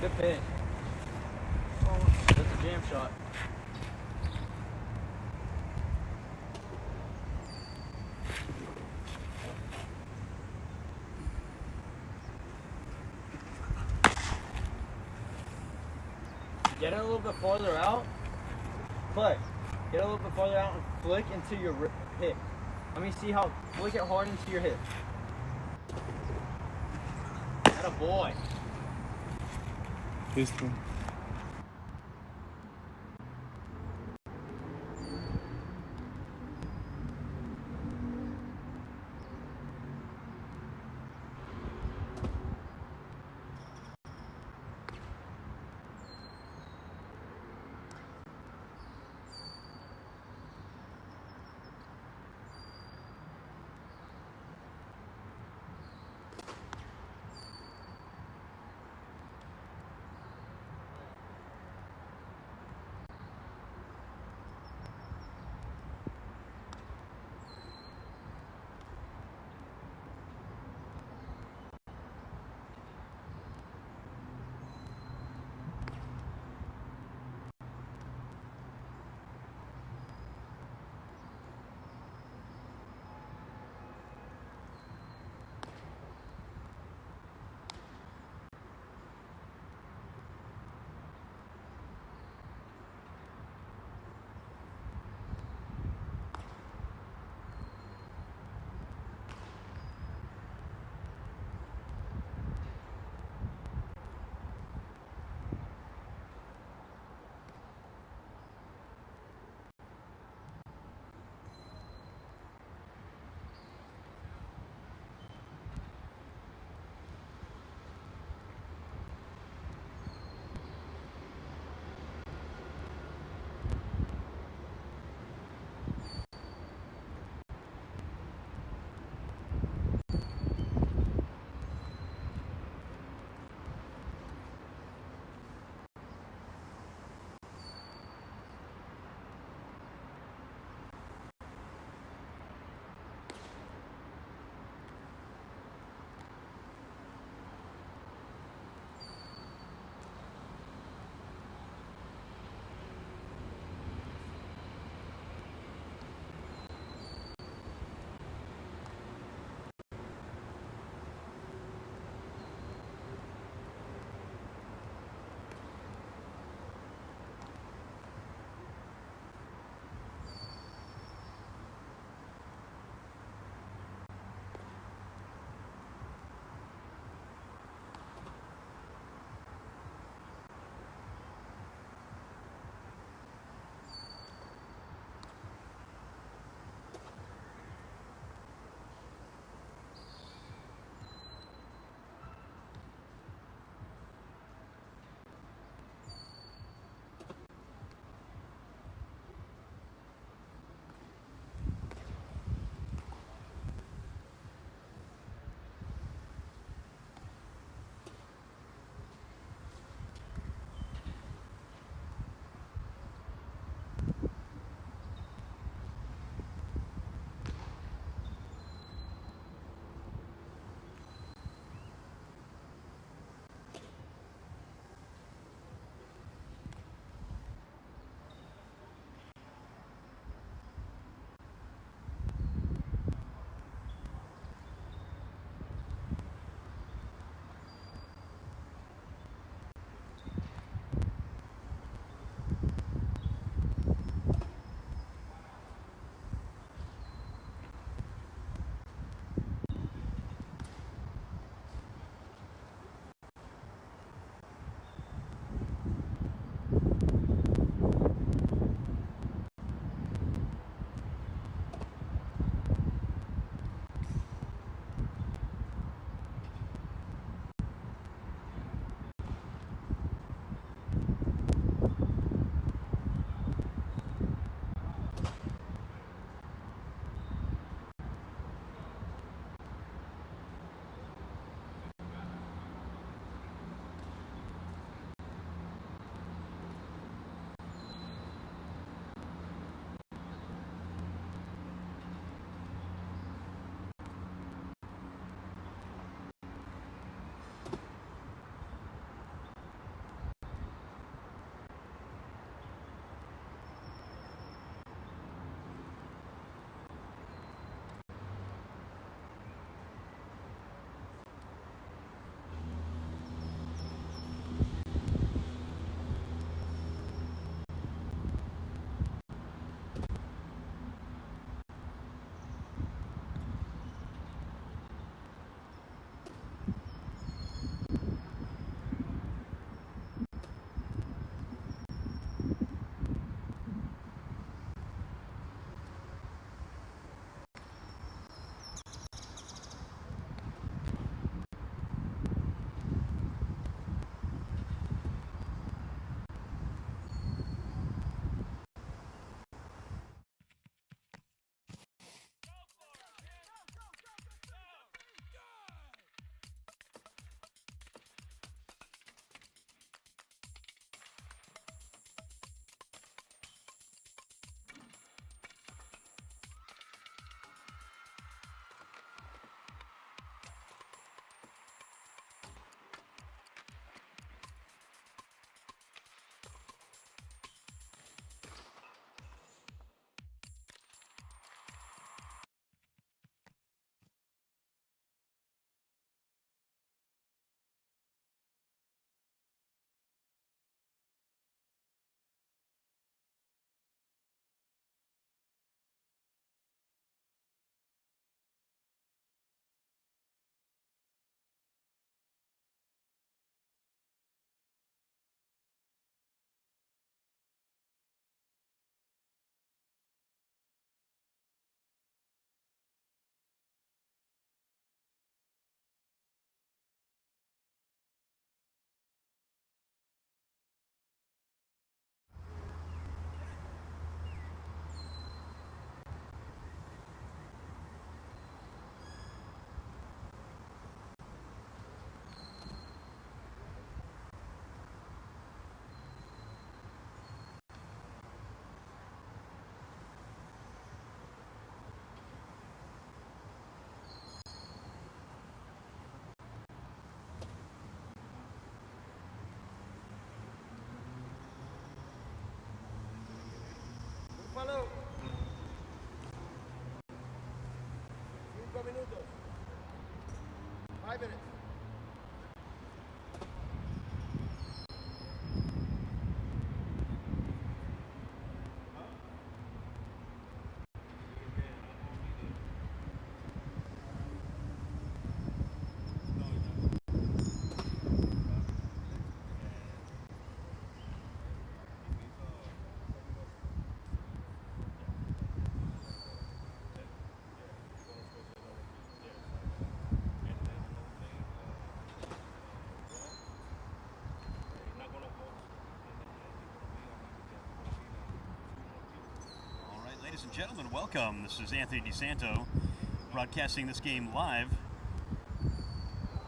Good pitch. Oh, that's a jam shot. Get it a little bit farther out. Play. Get it a little bit farther out and flick into your hip. Let me see how. Flick it hard into your hip. Atta boy. Listo. Búfalo. 5 minutos. 5 minutes. All right, ladies and gentlemen, welcome. This is Anthony DeSanto broadcasting this game live.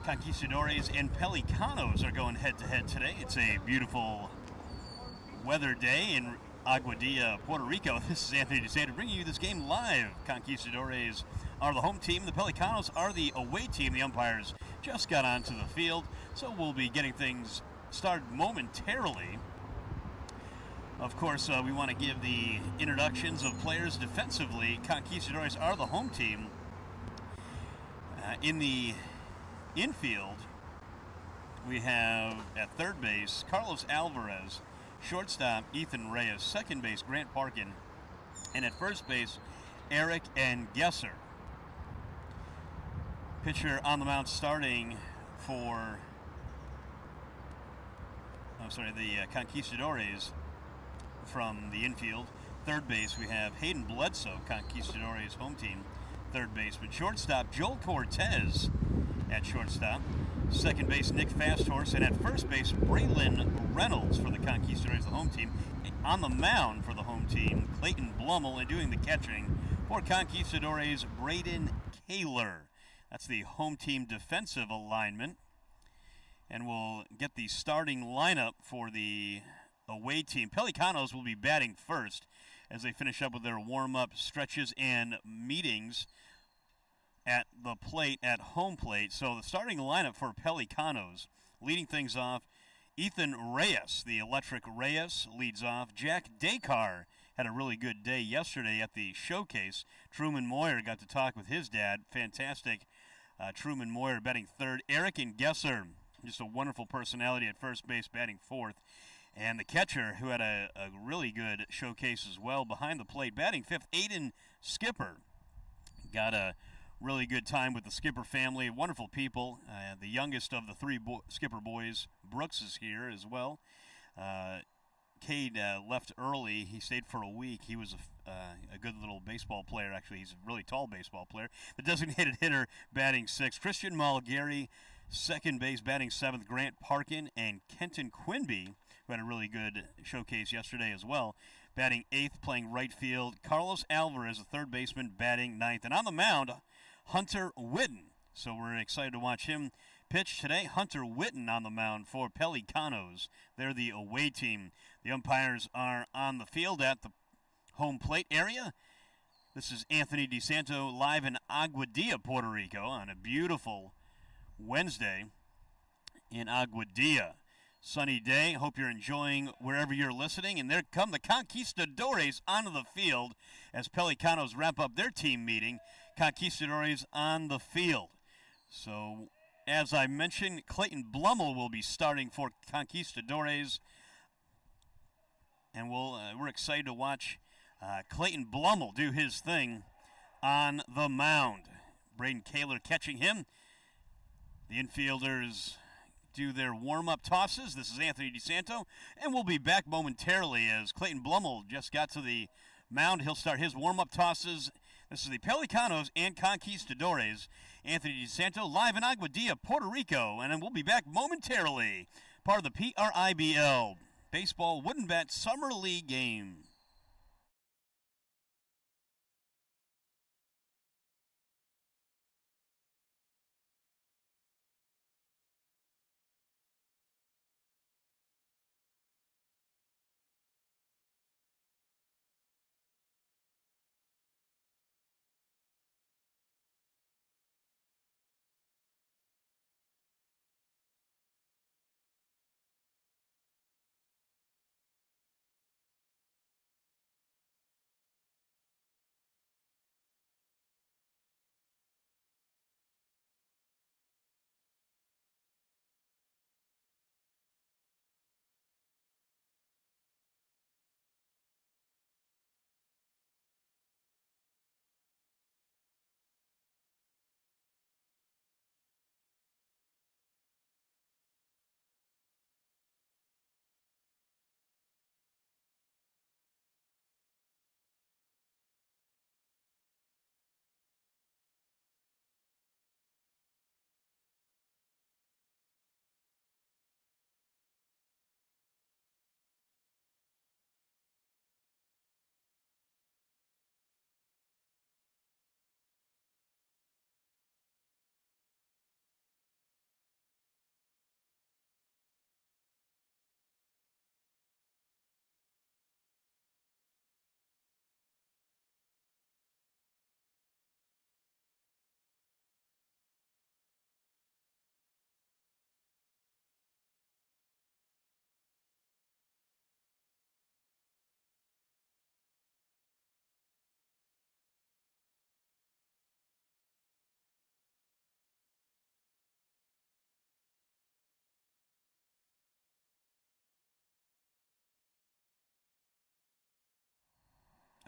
Conquistadores and Pelicanos are going head-to-head today. It's a beautiful weather day in Aguadilla, Puerto Rico. This is Anthony DeSanto bringing you this game live. Conquistadores are the home team. The Pelicanos are the away team. The umpires just got onto the field, so we'll be getting things started momentarily. Of course, we want to give the introductions of players defensively. Conquistadores are the home team. In the infield, we have at third base Carlos Alvarez, shortstop Ethan Reyes, second base Grant Parkin, and at first base Eric and Gesser. Pitcher on the mound starting for the Conquistadores. From the infield, third base, we have Hayden Bledsoe, Conquistadores home team, third baseman. Shortstop, Joel Cortez at shortstop. Second base, Nick Fasthorse. And at first base, Braylon Reynolds for the Conquistadores, the home team. On the mound for the home team, Clayton Blummel. And doing the catching for Conquistadores, Braden Kaler. That's the home team defensive alignment. And we'll get the starting lineup for the away team. Pelicanos will be batting first as they finish up with their warm-up stretches and meetings at the plate, at home plate. So the starting lineup for Pelicanos, leading things off, Ethan Reyes, the electric Reyes, leads off. Jack Dakar had a really good day yesterday at the showcase. Truman Moyer got to talk with his dad. Fantastic. Truman Moyer batting third. Eric and Gesser, just a wonderful personality at first base, batting fourth. And the catcher, who had a really good showcase as well, behind the plate, batting fifth, Aiden Skipper. Got a really good time with the Skipper family. Wonderful people. The youngest of the three Skipper boys, Brooks, is here as well. Cade left early. He stayed for a week. He was a good little baseball player, actually. He's a really tall baseball player. The designated hitter, batting sixth. Christian Malgary, second base, batting seventh. Grant Parkin and Kenton Quinby, who had a really good showcase yesterday as well, batting eighth, playing right field. Carlos Alvarez, the third baseman, batting ninth. And on the mound, Hunter Witten. So we're excited to watch him pitch today. Hunter Witten on the mound for Pelicanos. They're the away team. The umpires are on the field at the home plate area. This is Anthony DeSanto live in Aguadilla, Puerto Rico on a beautiful Wednesday in Aguadilla. Sunny day. Hope you're enjoying wherever you're listening. And there come the Conquistadores onto the field as Pelicanos wrap up their team meeting. Conquistadores on the field. So, as I mentioned, Clayton Blummel will be starting for Conquistadores. And we're excited to watch Clayton Blummel do his thing on the mound. Braden Kaler catching him. The infielders do their warm-up tosses. This is Anthony DeSanto, and we'll be back momentarily as Clayton Blummel just got to the mound. He'll start his warm-up tosses. This is the Pelicanos and Conquistadores. Anthony DeSanto live in Aguadilla, Puerto Rico, and then we'll be back momentarily. Part of the PRIBL Baseball Wooden Bat Summer League game.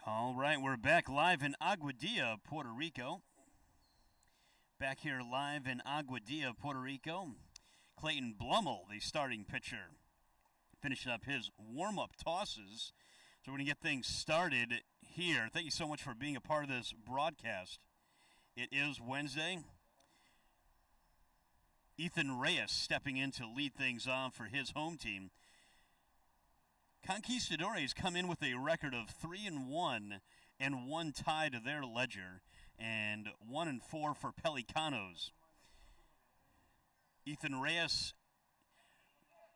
All right, we're back live in Aguadilla, Puerto Rico. Back here live in Aguadilla, Puerto Rico. Clayton Blummel, the starting pitcher, finishing up his warm-up tosses. So we're going to get things started here. Thank you so much for being a part of this broadcast. It is Wednesday. Ethan Reyes stepping in to lead things off for his home team. Conquistadores come in with a record of 3-1 and 1 tie to their ledger, and 1-4 for Pelicanos. Ethan Reyes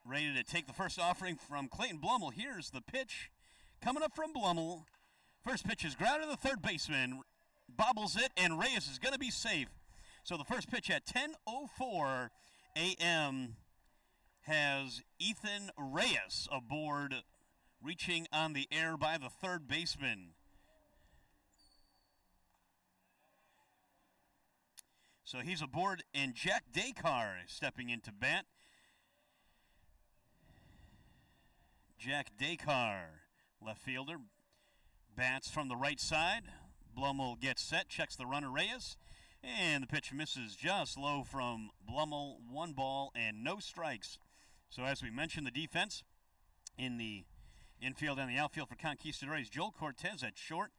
ready to take the first offering from Clayton Blummel. Here's the pitch coming up from Blummel. First pitch is grounded to the third baseman, bobbles it, and Reyes is going to be safe. So the first pitch at 10:04 a.m. has Ethan Reyes aboard, reaching on the air by the third baseman. So he's aboard, and Jack Descar is stepping into bat. Jack Descar, left fielder, bats from the right side. Blummel gets set, checks the runner Reyes, and the pitch misses just low from Blummel. 1 ball and no strikes. So as we mentioned, the defense in the infield and the outfield for Conquistadores: Joel Cortez at short,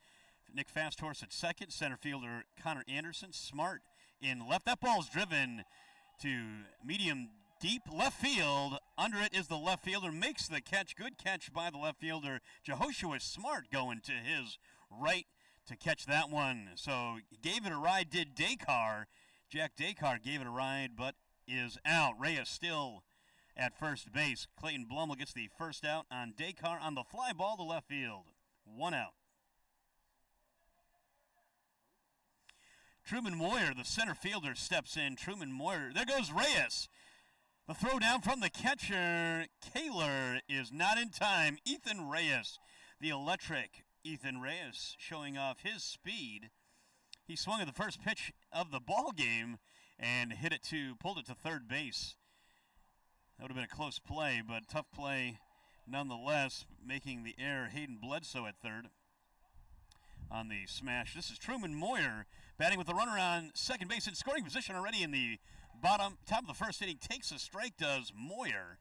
Nick Fasthorse at second, center fielder Connor Anderson, Smart in left. That ball's driven to medium deep left field. Under it is the left fielder, makes the catch. Good catch by the left fielder. Jehoshua Smart going to his right to catch that one. So gave it a ride, did Descar. Jack Descar gave it a ride, but is out. Reyes still at first base. Clayton Blummel gets the first out on Descar on the fly ball to left field. 1 out. Truman Moyer, the center fielder, steps in. Truman Moyer, there goes Reyes. The throw down from the catcher, Kaler, is not in time. Ethan Reyes, the electric Ethan Reyes, showing off his speed. He swung at the first pitch of the ball game and pulled it to third base. That would have been a close play, but tough play nonetheless, making the error. Hayden Bledsoe at third on the smash. This is Truman Moyer batting with the runner on second base in scoring position already in the top of the first inning. Takes a strike, does Moyer.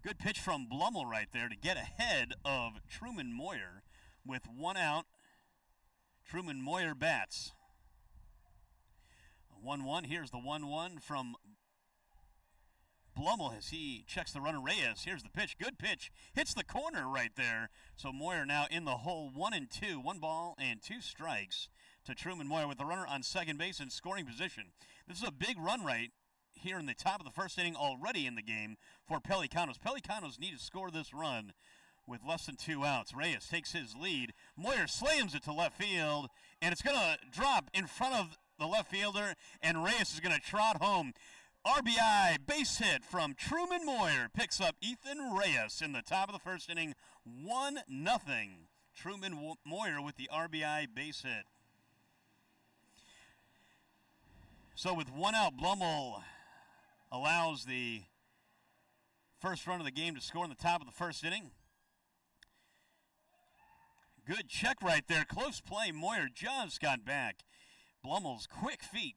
Good pitch from Blummel right there to get ahead of Truman Moyer. With 1 out, Truman Moyer bats. 1-1. Here's the 1-1 from Blummel as he checks the runner Reyes. Here's the pitch. Good pitch. Hits the corner right there. So Moyer now in the hole. 1-2. 1 ball and 2 strikes to Truman Moyer with the runner on second base in scoring position. This is a big run right here in the top of the first inning already in the game for Pelicanos. Pelicanos need to score this run with less than 2 outs. Reyes takes his lead. Moyer slams it to left field, and it's going to drop in front of the left fielder, and Reyes is going to trot home. RBI base hit from Truman Moyer picks up Ethan Reyes in the top of the first inning. 1-0. Truman Moyer with the RBI base hit. So with 1 out, Blummel allows the first run of the game to score in the top of the first inning. Good check right there. Close play. Moyer just got back. Blummel's quick feet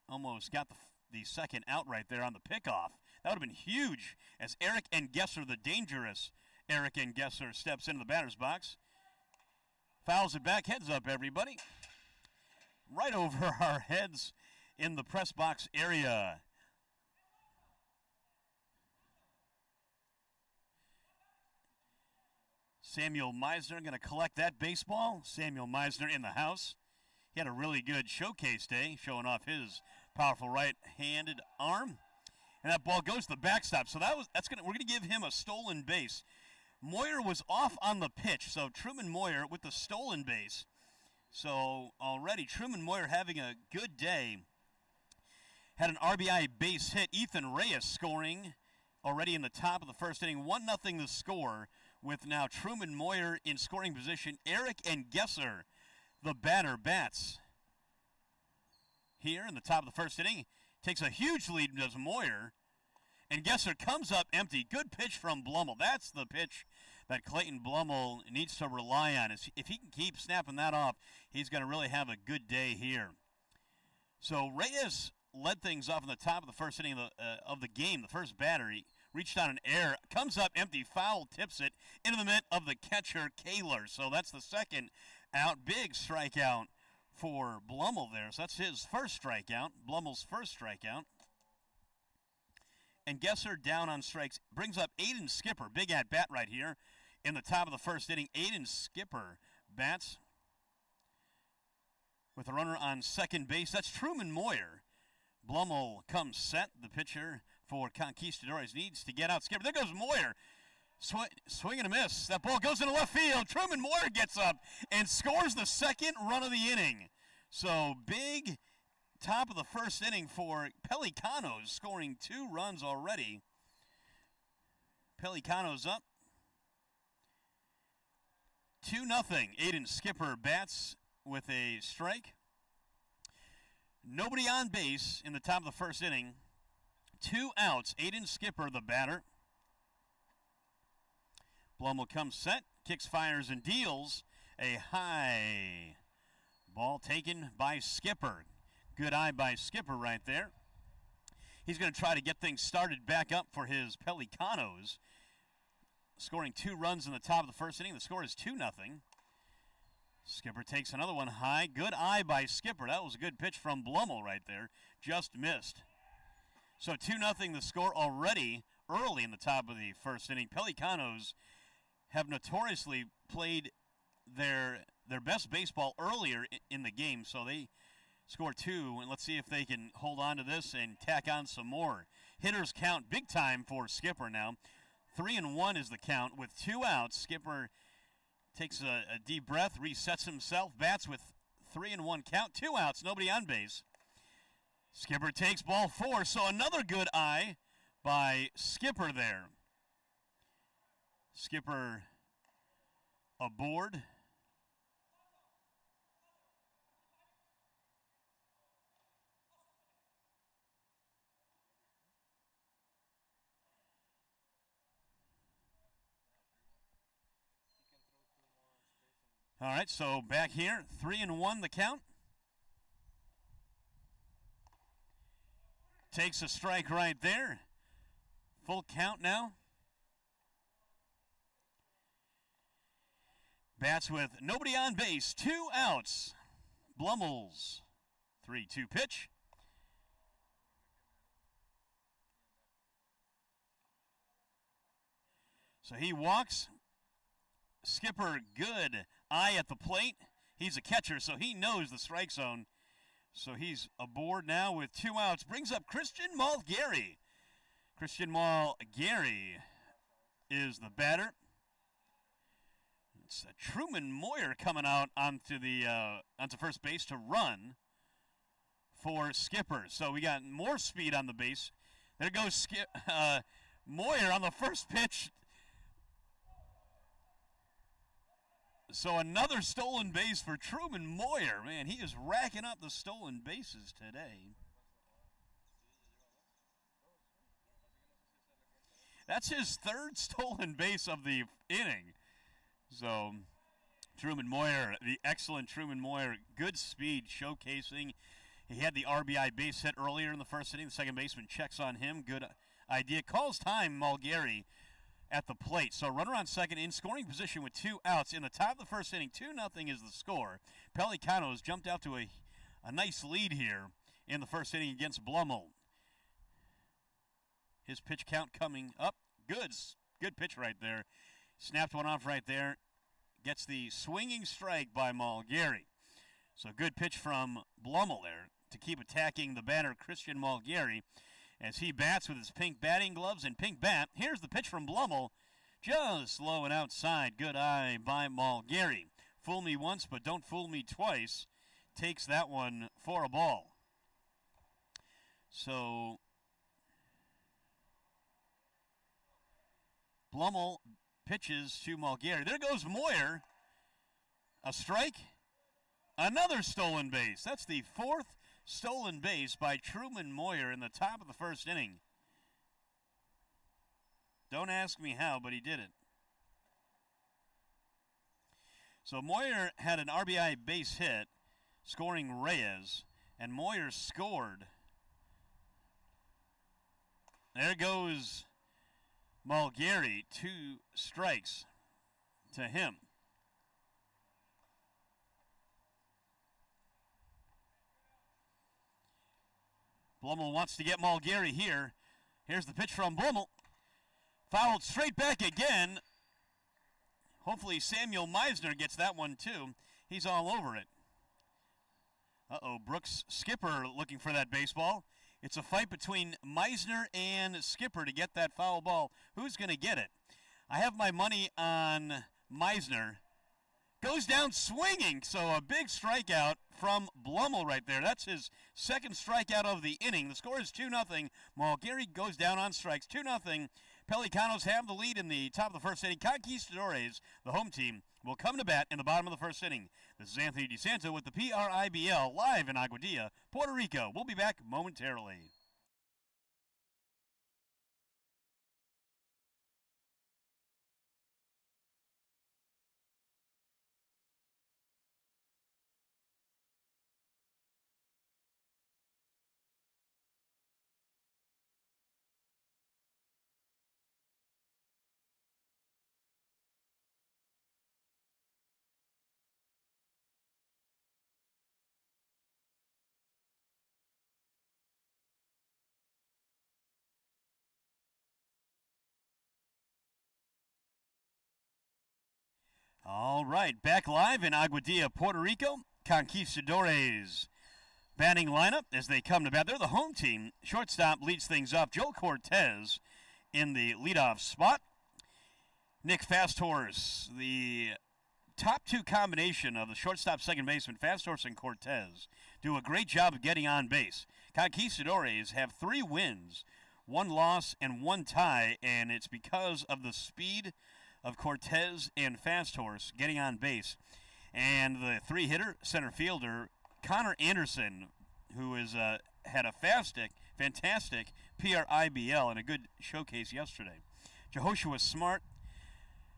almost got the second out right there on the pickoff. That would have been huge as Eric Engesser, the dangerous Eric Engesser, steps into the batter's box. Fouls it back. Heads up, everybody. Right over our heads in the press box area. Samuel Meisner going to collect that baseball. Samuel Meisner in the house. He had a really good showcase day, showing off his powerful right-handed arm. And that ball goes to the backstop. So we're going to give him a stolen base. Moyer was off on the pitch, so Truman Moyer with the stolen base. So already Truman Moyer having a good day. Had an RBI base hit. Ethan Reyes scoring already in the top of the first inning. 1-0 the score with now Truman Moyer in scoring position. Eric Engesser, the batter, bats here in the top of the first inning. Takes a huge lead, does Moyer. And Gesser comes up empty. Good pitch from Blummel. That's the pitch that Clayton Blummel needs to rely on. If he can keep snapping that off, he's going to really have a good day here. So Reyes led things off in the top of the first inning of the game. The first batter, he reached on an error, comes up empty, foul, tips it into the mitt of the catcher, Kaler. So that's the second out. Big strikeout for Blummel there. So that's his first strikeout, Blummel's first strikeout. And Gesser down on strikes. Brings up Aiden Skipper. Big at bat right here in the top of the first inning. Aiden Skipper bats with a runner on second base. That's Truman Moyer. Blummel comes set. The pitcher for Conquistadores needs to get out Skipper. There goes Moyer. Swing and a miss. That ball goes into left field. Truman Moyer gets up and scores the second run of the inning. So big top of the first inning for Pelicanos, scoring 2 runs already. Pelicanos up 2-0. Aiden Skipper bats with a strike. Nobody on base in the top of the first inning. 2 outs. Aiden Skipper, the batter. Blummel comes set, kicks, fires, and deals. A high ball taken by Skipper. Good eye by Skipper right there. He's going to try to get things started back up for his Pelicanos. Scoring 2 runs in the top of the first inning. The score is 2-0. Skipper takes another one high. Good eye by Skipper. That was a good pitch from Blummel right there. Just missed. So 2-0 the score already early in the top of the first inning. Pelicanos have notoriously played their best baseball earlier in the game, so they score 2, and let's see if they can hold on to this and tack on some more. Hitters count big time for Skipper now. 3-1 is the count with 2 outs. Skipper takes a deep breath, resets himself, bats with 3-1 count, 2 outs, nobody on base. Skipper takes ball 4, so another good eye by Skipper there. Skipper aboard. All right, so back here, 3-1 the count. Takes a strike right there. Full count now. Bats with nobody on base, 2 outs. Blummel's 3-2 pitch. So he walks. Skipper, good eye at the plate. He's a catcher, so he knows the strike zone. So he's aboard now with 2 outs. Brings up Christian Malgary. Christian Malgary is the batter. It's Truman Moyer coming out onto first base to run for Skipper. So we got more speed on the base. There goes Moyer on the first pitch. So another stolen base for Truman Moyer. Man, he is racking up the stolen bases today. That's his 3rd stolen base of the inning. So Truman Moyer, the excellent Truman Moyer, good speed showcasing. He had the RBI base hit earlier in the first inning. The second baseman checks on him. Good idea. Calls time, Malgary at the plate. So runner on second in scoring position with 2 outs. In the top of the first inning, 2-0 is the score. Pelicanos jumped out to a nice lead here in the first inning against Blummel. His pitch count coming up. Good pitch right there. Snapped one off right there. Gets the swinging strike by Malgary. So good pitch from Blummel there to keep attacking the batter, Christian Malgary, as he bats with his pink batting gloves and pink bat. Here's the pitch from Blummel, just low and outside. Good eye by Malgary. Fool me once, but don't fool me twice. Takes that one for a ball. So Blummel pitches to Malgary. There goes Moyer. A strike. Another stolen base. That's the 4th stolen base by Truman Moyer in the top of the first inning. Don't ask me how, but he did it. So Moyer had an RBI base hit, scoring Reyes, and Moyer scored. There goes Mulgary, 2 strikes to him. Blumel wants to get Mulgary here. Here's the pitch from Blumel. Fouled straight back again. Hopefully Samuel Meisner gets that one too. He's all over it. Uh-oh, Brooks Skipper looking for that baseball. It's a fight between Meisner and Skipper to get that foul ball. Who's going to get it? I have my money on Meisner. Goes down swinging, so a big strikeout from Blumel right there. That's his second strikeout of the inning. The score is 2-0. Mulgary goes down on strikes, 2-0. Pelicanos have the lead in the top of the first inning. Conquistadores, the home team, will come to bat in the bottom of the first inning. This is Anthony DeSanto with the PRIBL live in Aguadilla, Puerto Rico. We'll be back momentarily. All right, back live in Aguadilla, Puerto Rico. Conquistadores batting lineup as they come to bat. They're the home team. Shortstop leads things off. Joel Cortez in the leadoff spot. Nick Fasthorse, the top 2 combination of the shortstop, second baseman, Fasthorse and Cortez, do a great job of getting on base. Conquistadores have 3 wins, 1 loss, and 1 tie, and it's because of the speed of Cortez and Fasthorse getting on base. And the 3-hitter, center fielder, Connor Anderson, who has had a fantastic PRIBL and a good showcase yesterday. Jehoshua Smart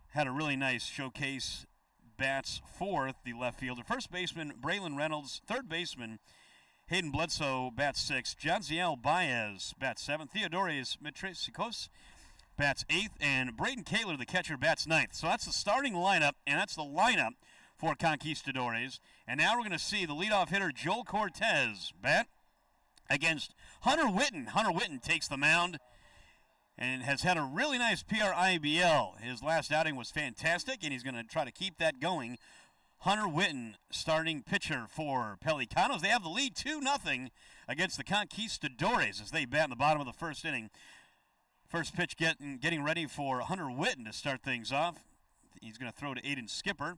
had a really nice showcase, bats 4th, the left fielder. First baseman, Braylon Reynolds. Third baseman, Hayden Bledsoe, bats 6th. Janziel Baez, bats 7th. Theodores Mitresikos bats 8th, and Braden Kaler, the catcher, bats 9th. So that's the starting lineup, and that's the lineup for Conquistadores. And now we're going to see the leadoff hitter, Joel Cortez, bat against Hunter Witten. Hunter Witten takes the mound and has had a really nice PRIBL. His last outing was fantastic, and he's going to try to keep that going. Hunter Witten, starting pitcher for Pelicanos. They have the lead 2-0 against the Conquistadores as they bat in the bottom of the first inning. First pitch getting ready for Hunter Witten to start things off. He's going to throw to Aiden Skipper.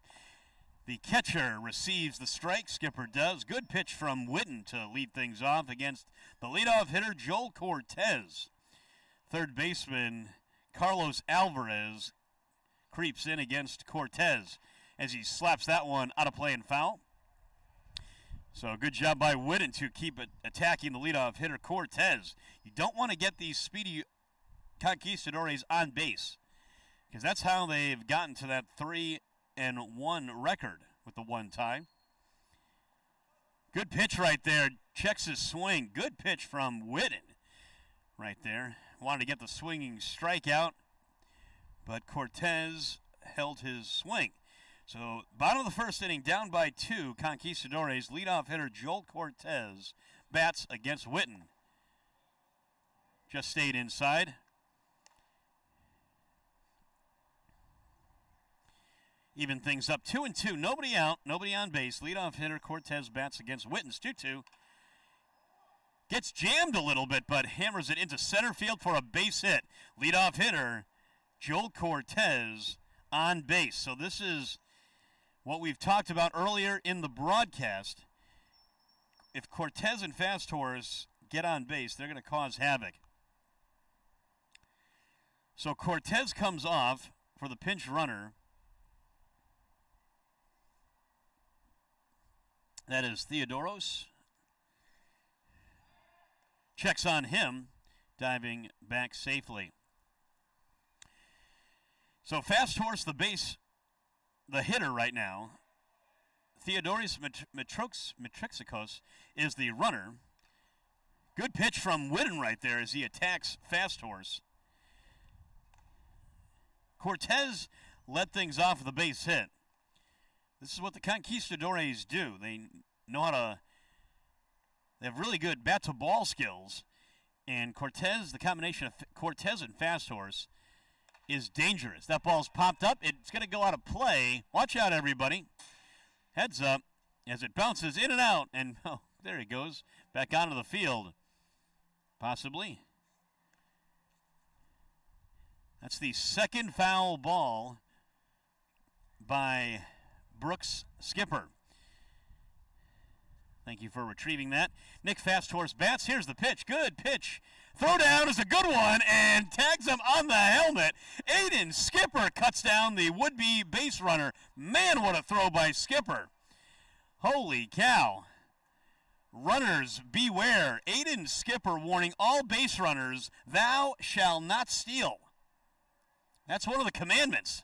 The catcher receives the strike. Skipper does. Good pitch from Witten to lead things off against the leadoff hitter, Joel Cortez. Third baseman Carlos Alvarez creeps in against Cortez as he slaps that one out of play and foul. So good job by Witten to keep it attacking the leadoff hitter, Cortez. You don't want to get these speedy Conquistadores on base, because that's how they've gotten to that 3-1 record with the 1 tie. Good pitch right there. Checks his swing. Good pitch from Witten right there. Wanted to get the swinging strikeout, but Cortez held his swing. So bottom of the first inning, down by 2. Conquistadores leadoff hitter Joel Cortez bats against Witten. Just stayed inside. Even things up, 2-2. Nobody out, nobody on base. Leadoff hitter Cortez bats against Witten's 2-2. Gets jammed a little bit, but hammers it into center field for a base hit. Leadoff hitter Joel Cortez on base. So this is what we've talked about earlier in the broadcast. If Cortez and Fasthorse get on base, they're going to cause havoc. So Cortez comes off for the pinch runner. That is Theodoros. Checks on him, diving back safely. So Fasthorse, the hitter right now, Theodoros Matrixikos is the runner. Good pitch from Whitten right there as he attacks Fast Horse. Cortez led things off with a base hit. This is what the Conquistadores do. They know how to. They have really good bat-to-ball skills. And Cortez, the combination of Cortez and Fast Horse, is dangerous. That ball's popped up. It's going to go out of play. Watch out, everybody. Heads up as it bounces in and out. And, oh, there he goes. Back onto the field. Possibly. That's the second foul ball by Brooks Skipper. Thank you for retrieving that. Nick Fast Horse bats. Here's the pitch. Good pitch. Throw down is a good one and tags him on the helmet. Aiden Skipper cuts down the would-be base runner. Man, what a throw by Skipper. Holy cow. Runners, beware. Aiden Skipper warning all base runners, thou shalt not steal. That's one of the commandments.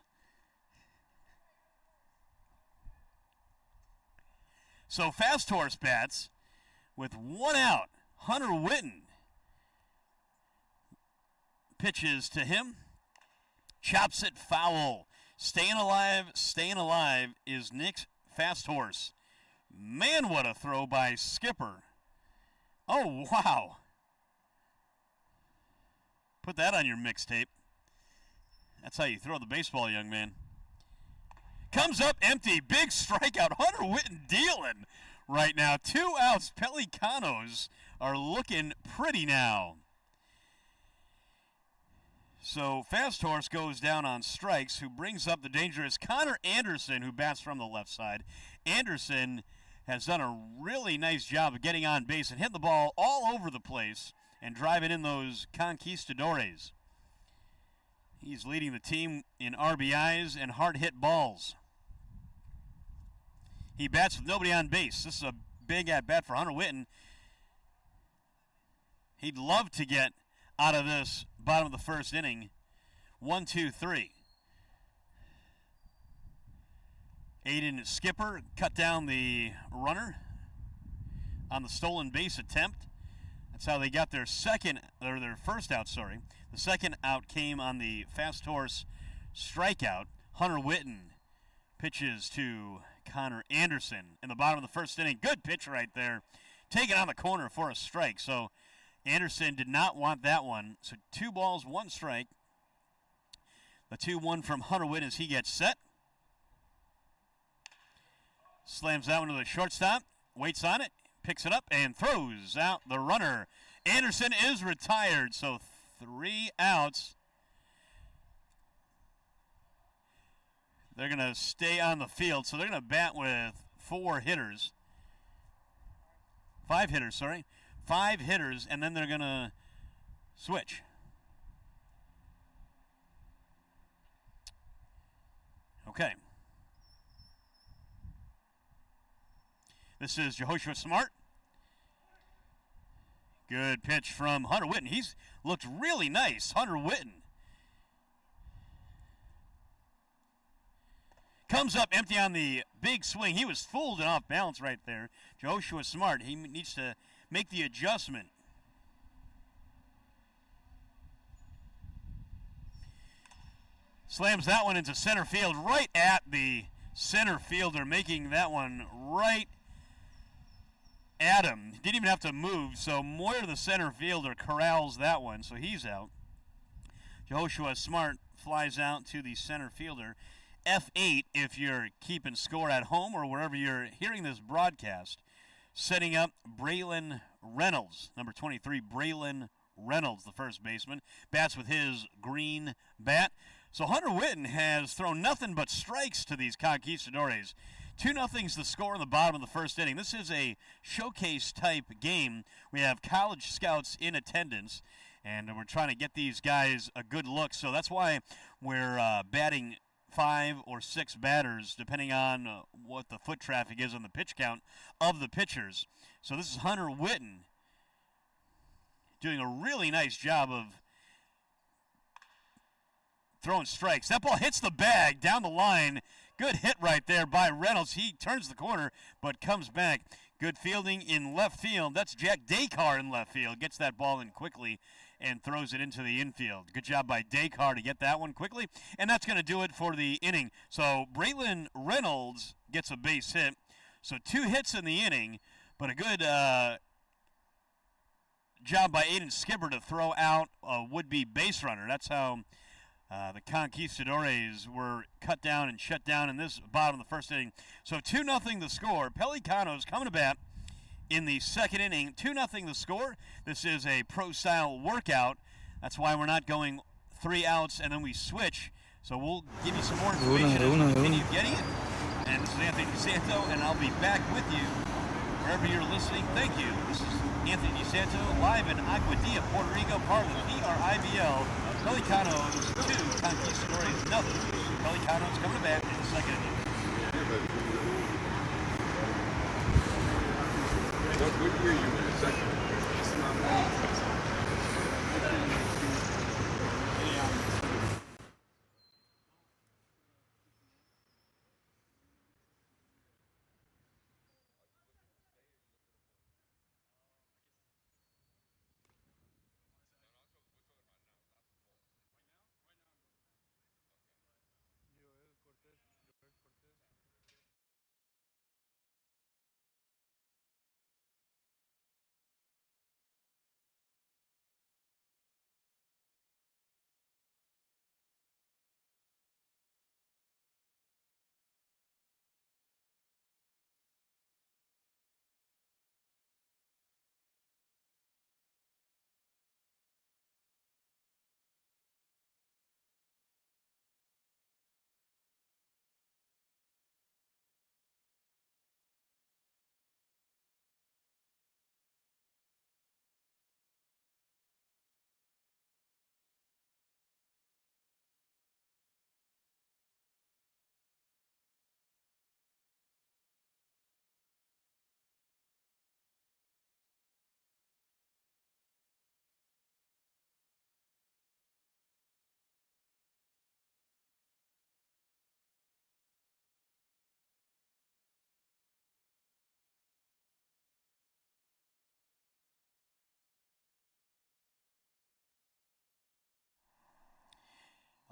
So Fast Horse bats with one out. Hunter Whitten pitches to him. Chops it foul. Staying alive is Nick Fast Horse. Man, what a throw by Skipper. Oh, wow. Put that on your mixtape. That's how you throw the baseball, young man. Comes up empty. Big strikeout. Hunter Whitten dealing right now. 2 outs. Pelicanos are looking pretty now. So Fast Horse goes down on strikes, who brings up the dangerous Connor Anderson, who bats from the left side. Anderson has done a really nice job of getting on base and hitting the ball all over the place and driving in those Conquistadores. He's leading the team in RBIs and hard hit balls. He bats with nobody on base. This is a big at-bat for Hunter Whitten. He'd love to get out of this bottom of the first inning. 1, 2, 3. Aiden Skipper cut down the runner on the stolen base attempt. That's how they got their first out, sorry. The second out came on the Fast Horse strikeout. Hunter Whitten pitches to Connor Anderson in the bottom of the first inning. Good pitch right there. Taken on the corner for a strike. So Anderson did not want that one. So 2 balls, 1 strike. The 2-1 from Hunter Whitten as he gets set. Slams that one to the shortstop. Waits on it. Picks it up and throws out the runner. Anderson is retired. So 3 outs. They're going to stay on the field. So they're going to bat with 5 hitters, sorry. 5 hitters, and then they're going to switch. Okay. This is Jehoshua Smart. Good pitch from Hunter Whitten. He's looked really nice, Hunter Whitten. Comes up empty on the big swing. He was fooled and off balance right there. Jehoshua Smart, he needs to make the adjustment. Slams that one into center field, right at the center fielder, making that one right at him. Didn't even have to move, so Moyer, the center fielder, corrals that one, so he's out. Jehoshua Smart flies out to the center fielder. F8 if you're keeping score at home or wherever you're hearing this broadcast. Setting up Braylon Reynolds, number 23, Braylon Reynolds, the first baseman. Bats with his green bat. So Hunter Whitten has thrown nothing but strikes to these Conquistadores. 2-0's the score in the bottom of the first inning. This is a showcase-type game. We have college scouts in attendance, and we're trying to get these guys a good look. So that's why we're batting 5 or 6 batters, depending on what the foot traffic is on the pitch count of the pitchers. So this is Hunter Whitten doing a really nice job of throwing strikes. That ball hits the bag down the line. Good hit right there by Reynolds. He turns the corner but comes back. Good fielding in left field. That's Jack Descar in left field. Gets that ball in quickly and throws it into the infield. Good job by Descar to get that one quickly. And that's going to do it for the inning. So Braylon Reynolds gets a base hit. So 2 hits in the inning, but a good job by Aiden Skipper to throw out a would-be base runner. That's how the Conquistadores were cut down and shut down in this bottom of the first inning. So 2-0 the score. Pelicanos coming to bat in the second inning. 2-0 the score. This is a pro-style workout. That's why we're not going 3 outs and then we switch. So we'll give you some more information as we continue getting it. And this is Anthony DeSanto, and I'll be back with you wherever you're listening. Thank you. This is Anthony DeSanto live in Aguadilla, Puerto Rico, part of the PRIBL. Pelicanos 2, Conquistadores 0. Pelicanos coming to bat in the second inning. What year you in the second?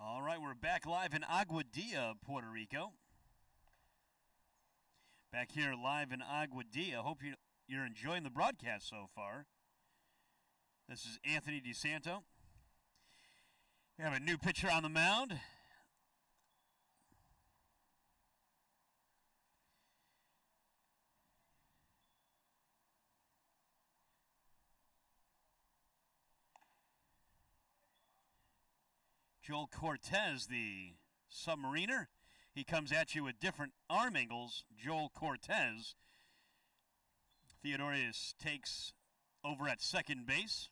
All right, we're back live in Aguadilla, Puerto Rico. Back here live in Aguadilla. Hope you're enjoying the broadcast so far. This is Anthony DeSanto. We have a new pitcher on the mound. Joel Cortez, the Submariner. He comes at you with different arm angles. Joel Cortez. Theodorus takes over at second base.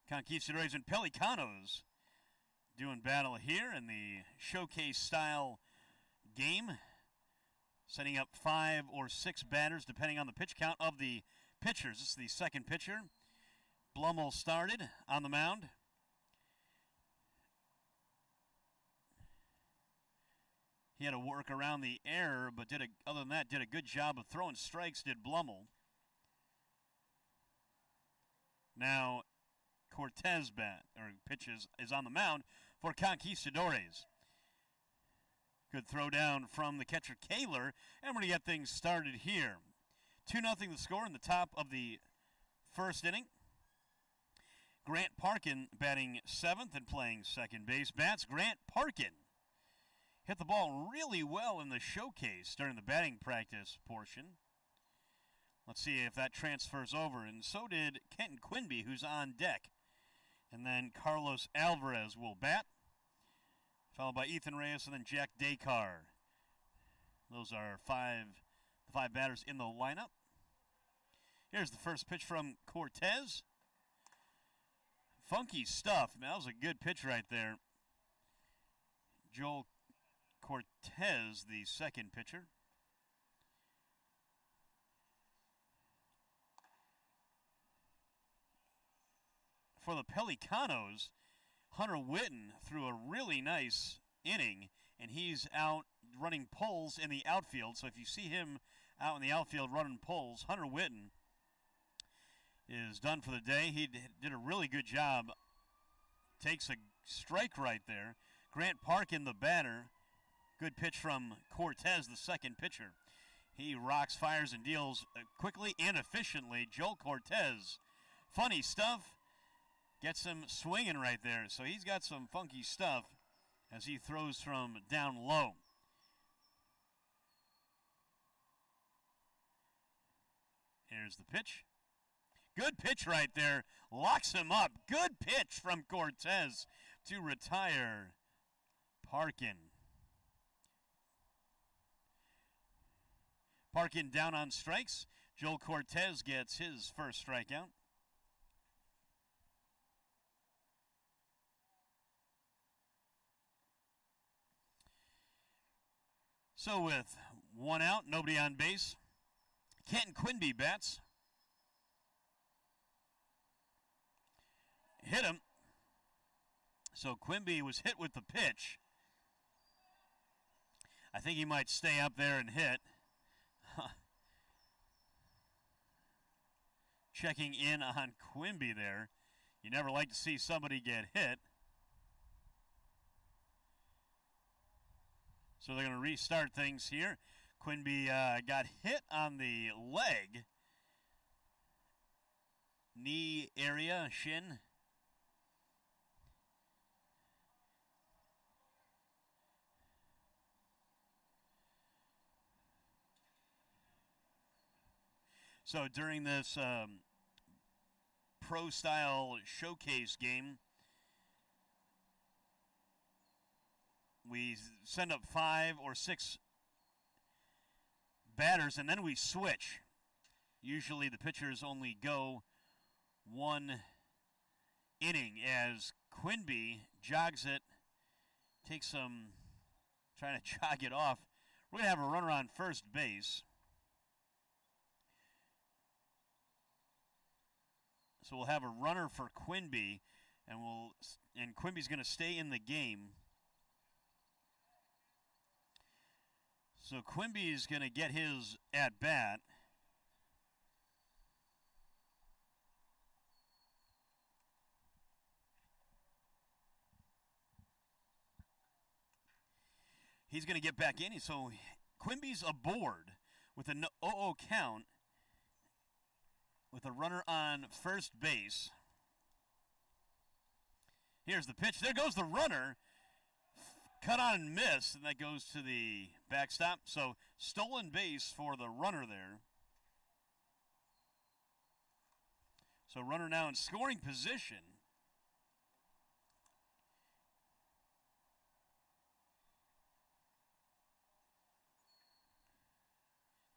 Conquistadores and Pelicanos doing battle here in the showcase-style game. Setting up 5 or 6 batters depending on the pitch count of the pitchers. This is the second pitcher. Blummel started on the mound. He had to work around the error, but other than that, did a good job of throwing strikes, did Blummel. Now, Cortez pitches is on the mound for Conquistadores. Good throw down from the catcher, Kaler, and we're going to get things started here. 2-0 the score in the top of the first inning. Grant Parkin batting 7th and playing second base. Bats Grant Parkin. Hit the ball really well in the showcase during the batting practice portion. Let's see if that transfers over. And so did Kenton Quinby, who's on deck. And then Carlos Alvarez will bat, followed by Ethan Reyes and then Jack Descar. Those are the 5 batters in the lineup. Here's the first pitch from Cortez. Funky stuff. Man, that was a good pitch right there. Joel Cortez, the second pitcher. For the Pelicanos, Hunter Witten threw a really nice inning, and he's out running pulls in the outfield. So if you see him out in the outfield running pulls, Hunter Witten is done for the day. He did a really good job. Takes a strike right there. Grant Parkin, the batter. Good pitch from Cortez, the second pitcher. He rocks, fires, and deals quickly and efficiently. Joel Cortez, funny stuff. Gets him swinging right there. So he's got some funky stuff as he throws from down low. Here's the pitch. Good pitch right there. Locks him up. Good pitch from Cortez to retire Parkin. Parkin down on strikes. Joel Cortez gets his first strikeout. So with one out, nobody on base, Kenton Quinby bats. Hit him. So Quimby was hit with the pitch. I think he might stay up there and hit. Checking in on Quimby there. You never like to see somebody get hit. So they're going to restart things here. Quimby got hit on the leg. Knee area, shin. So during this pro-style showcase game, we send up 5 or 6 batters, and then we switch. Usually the pitchers only go 1 inning as Quinby jogs it, takes some, trying to jog it off. We're going to have a runner on first base. So we'll have a runner for Quinby, and Quinby's going to stay in the game. So Quimby is going to get his at-bat. He's going to get back in. So Quimby's aboard with an 0-0 count with a runner on first base. Here's the pitch. There goes the runner. Cut on and miss, and that goes to the backstop. So stolen base for the runner there. So runner now in scoring position.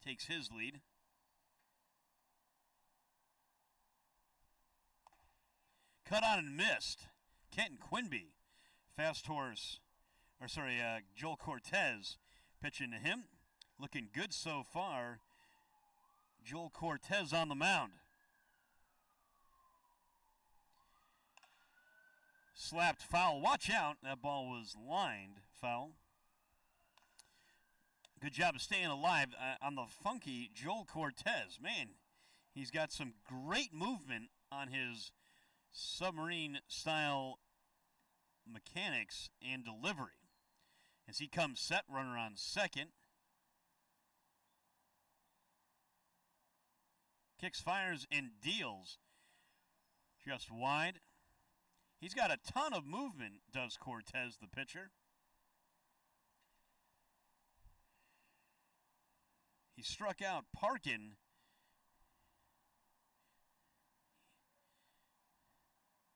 Takes his lead. Cut on and missed. Kenton Quinby. Fast horse. Joel Cortez pitching to him. Looking good so far. Joel Cortez on the mound. Slapped foul. Watch out. That ball was lined foul. Good job of staying alive on the funky Joel Cortez. Man, he's got some great movement on his submarine-style mechanics and delivery. As he comes set, runner on second. Kicks, fires, and deals just wide. He's got a ton of movement, does Cortez, the pitcher. He struck out Parkin.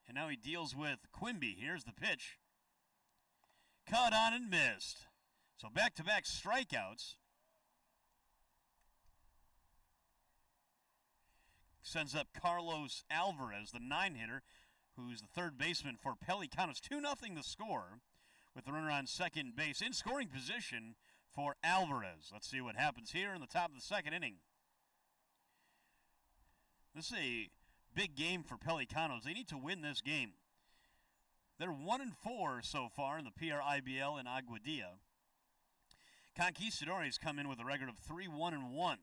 And now he deals with Quimby. Here's the pitch. Cut on and missed. So back-to-back strikeouts. Sends up Carlos Alvarez, the 9-hitter, who's the third baseman for Pelicanos. 2-0 the score with the runner on second base in scoring position for Alvarez. Let's see what happens here in the top of the second inning. This is a big game for Pelicanos. They need to win this game. They're 1-4 so far in the PRIBL in Aguadilla. Conquistadores come in with a record of 3-1-1.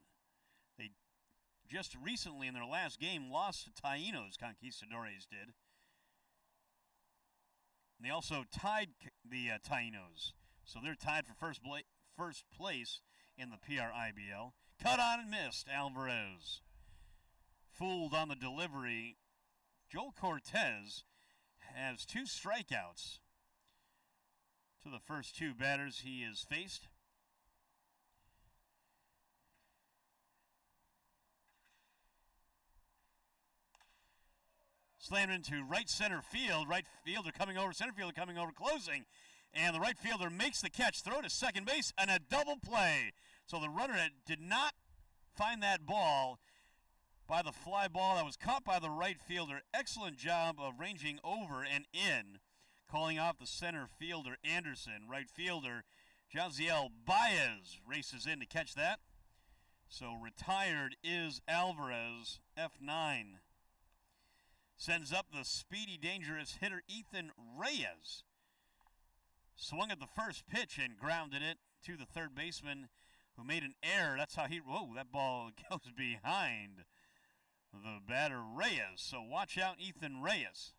They just recently in their last game lost to Taínos, Conquistadores did. And they also tied the Taínos. So they're tied for first place in the PRIBL. Cut on and missed, Alvarez. Fooled on the delivery. Joel Cortez has 2 strikeouts to the first 2 batters he has faced. Slammed into right center field. Right fielder coming over, center fielder coming over, closing. And the right fielder makes the catch, throw to second base, and a double play. So the runner did not find that ball by the fly ball that was caught by the right fielder. Excellent job of ranging over and in, calling off the center fielder Anderson. Right fielder Jaziel Baez races in to catch that. So retired is Alvarez, F9. Sends up the speedy, dangerous hitter Ethan Reyes. Swung at the first pitch and grounded it to the third baseman who made an error. That's how whoa, that ball goes behind the batter Reyes. So watch out, Ethan Reyes.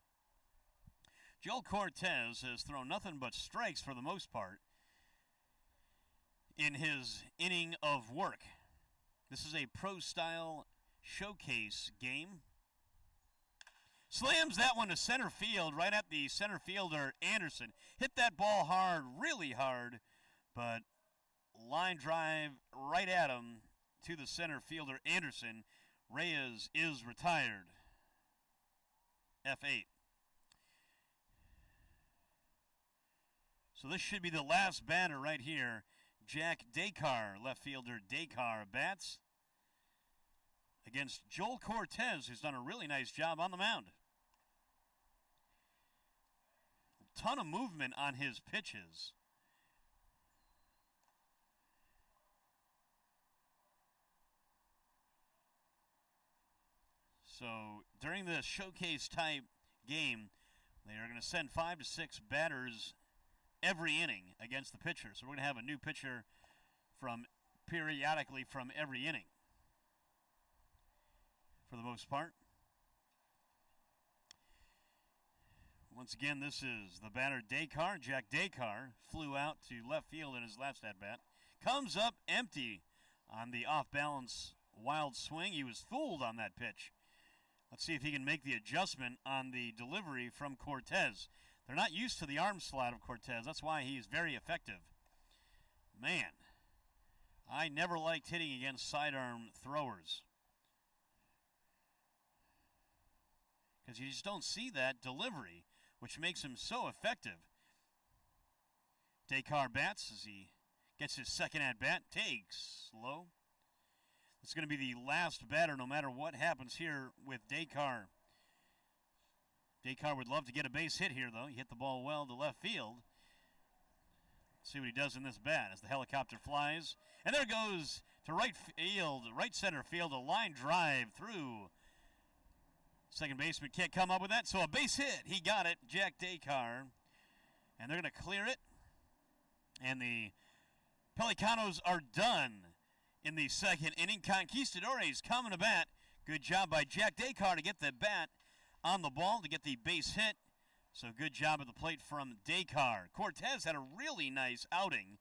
Joel Cortez has thrown nothing but strikes for the most part in his inning of work. This is a pro-style showcase game. Slams that one to center field, right at the center fielder, Anderson. Hit that ball hard, really hard, but line drive right at him to the center fielder, Anderson. Reyes is retired. F8. So this should be the last batter right here. Jack Dakar, left fielder Dakar, bats against Joel Cortez, who's done a really nice job on the mound. Ton of movement on his pitches. So during this showcase type game, they are going to send 5 to 6 batters every inning against the pitcher. So we're going to have a new pitcher periodically from every inning for the most part. Once again, this is the batter Dakar. Jack Dakar flew out to left field in his last at-bat. Comes up empty on the off-balance wild swing. He was fooled on that pitch. Let's see if he can make the adjustment on the delivery from Cortez. They're not used to the arm slide of Cortez. That's why he's very effective. Man, I never liked hitting against sidearm throwers, because you just don't see that delivery, which makes him so effective. Dakar bats as he gets his second at-bat. Takes low. It's going to be the last batter no matter what happens here with Dakar. Dakar would love to get a base hit here, though. He hit the ball well to left field. Let's see what he does in this bat as the helicopter flies. And there goes to right field, right center field, a line drive through. Second baseman can't come up with that, so a base hit. He got it, Jack Dakar. And they're going to clear it. And the Pelicanos are done in the second inning. Conquistadores coming to bat. Good job by Jack Dakar to get the bat on the ball to get the base hit. So good job at the plate from Dakar. Cortez had a really nice outing.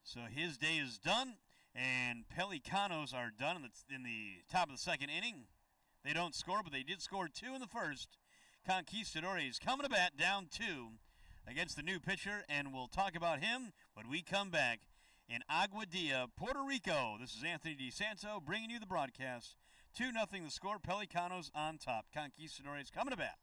So his day is done. And Pelicanos are done in the top of the second inning. They don't score, but they did score 2 in the first. Conquistadores coming to bat down 2 against the new pitcher, and we'll talk about him when we come back in Aguadilla, Puerto Rico. This is Anthony DeSanto bringing you the broadcast. 2-0 the score. Pelicanos on top. Conquistadores coming to bat.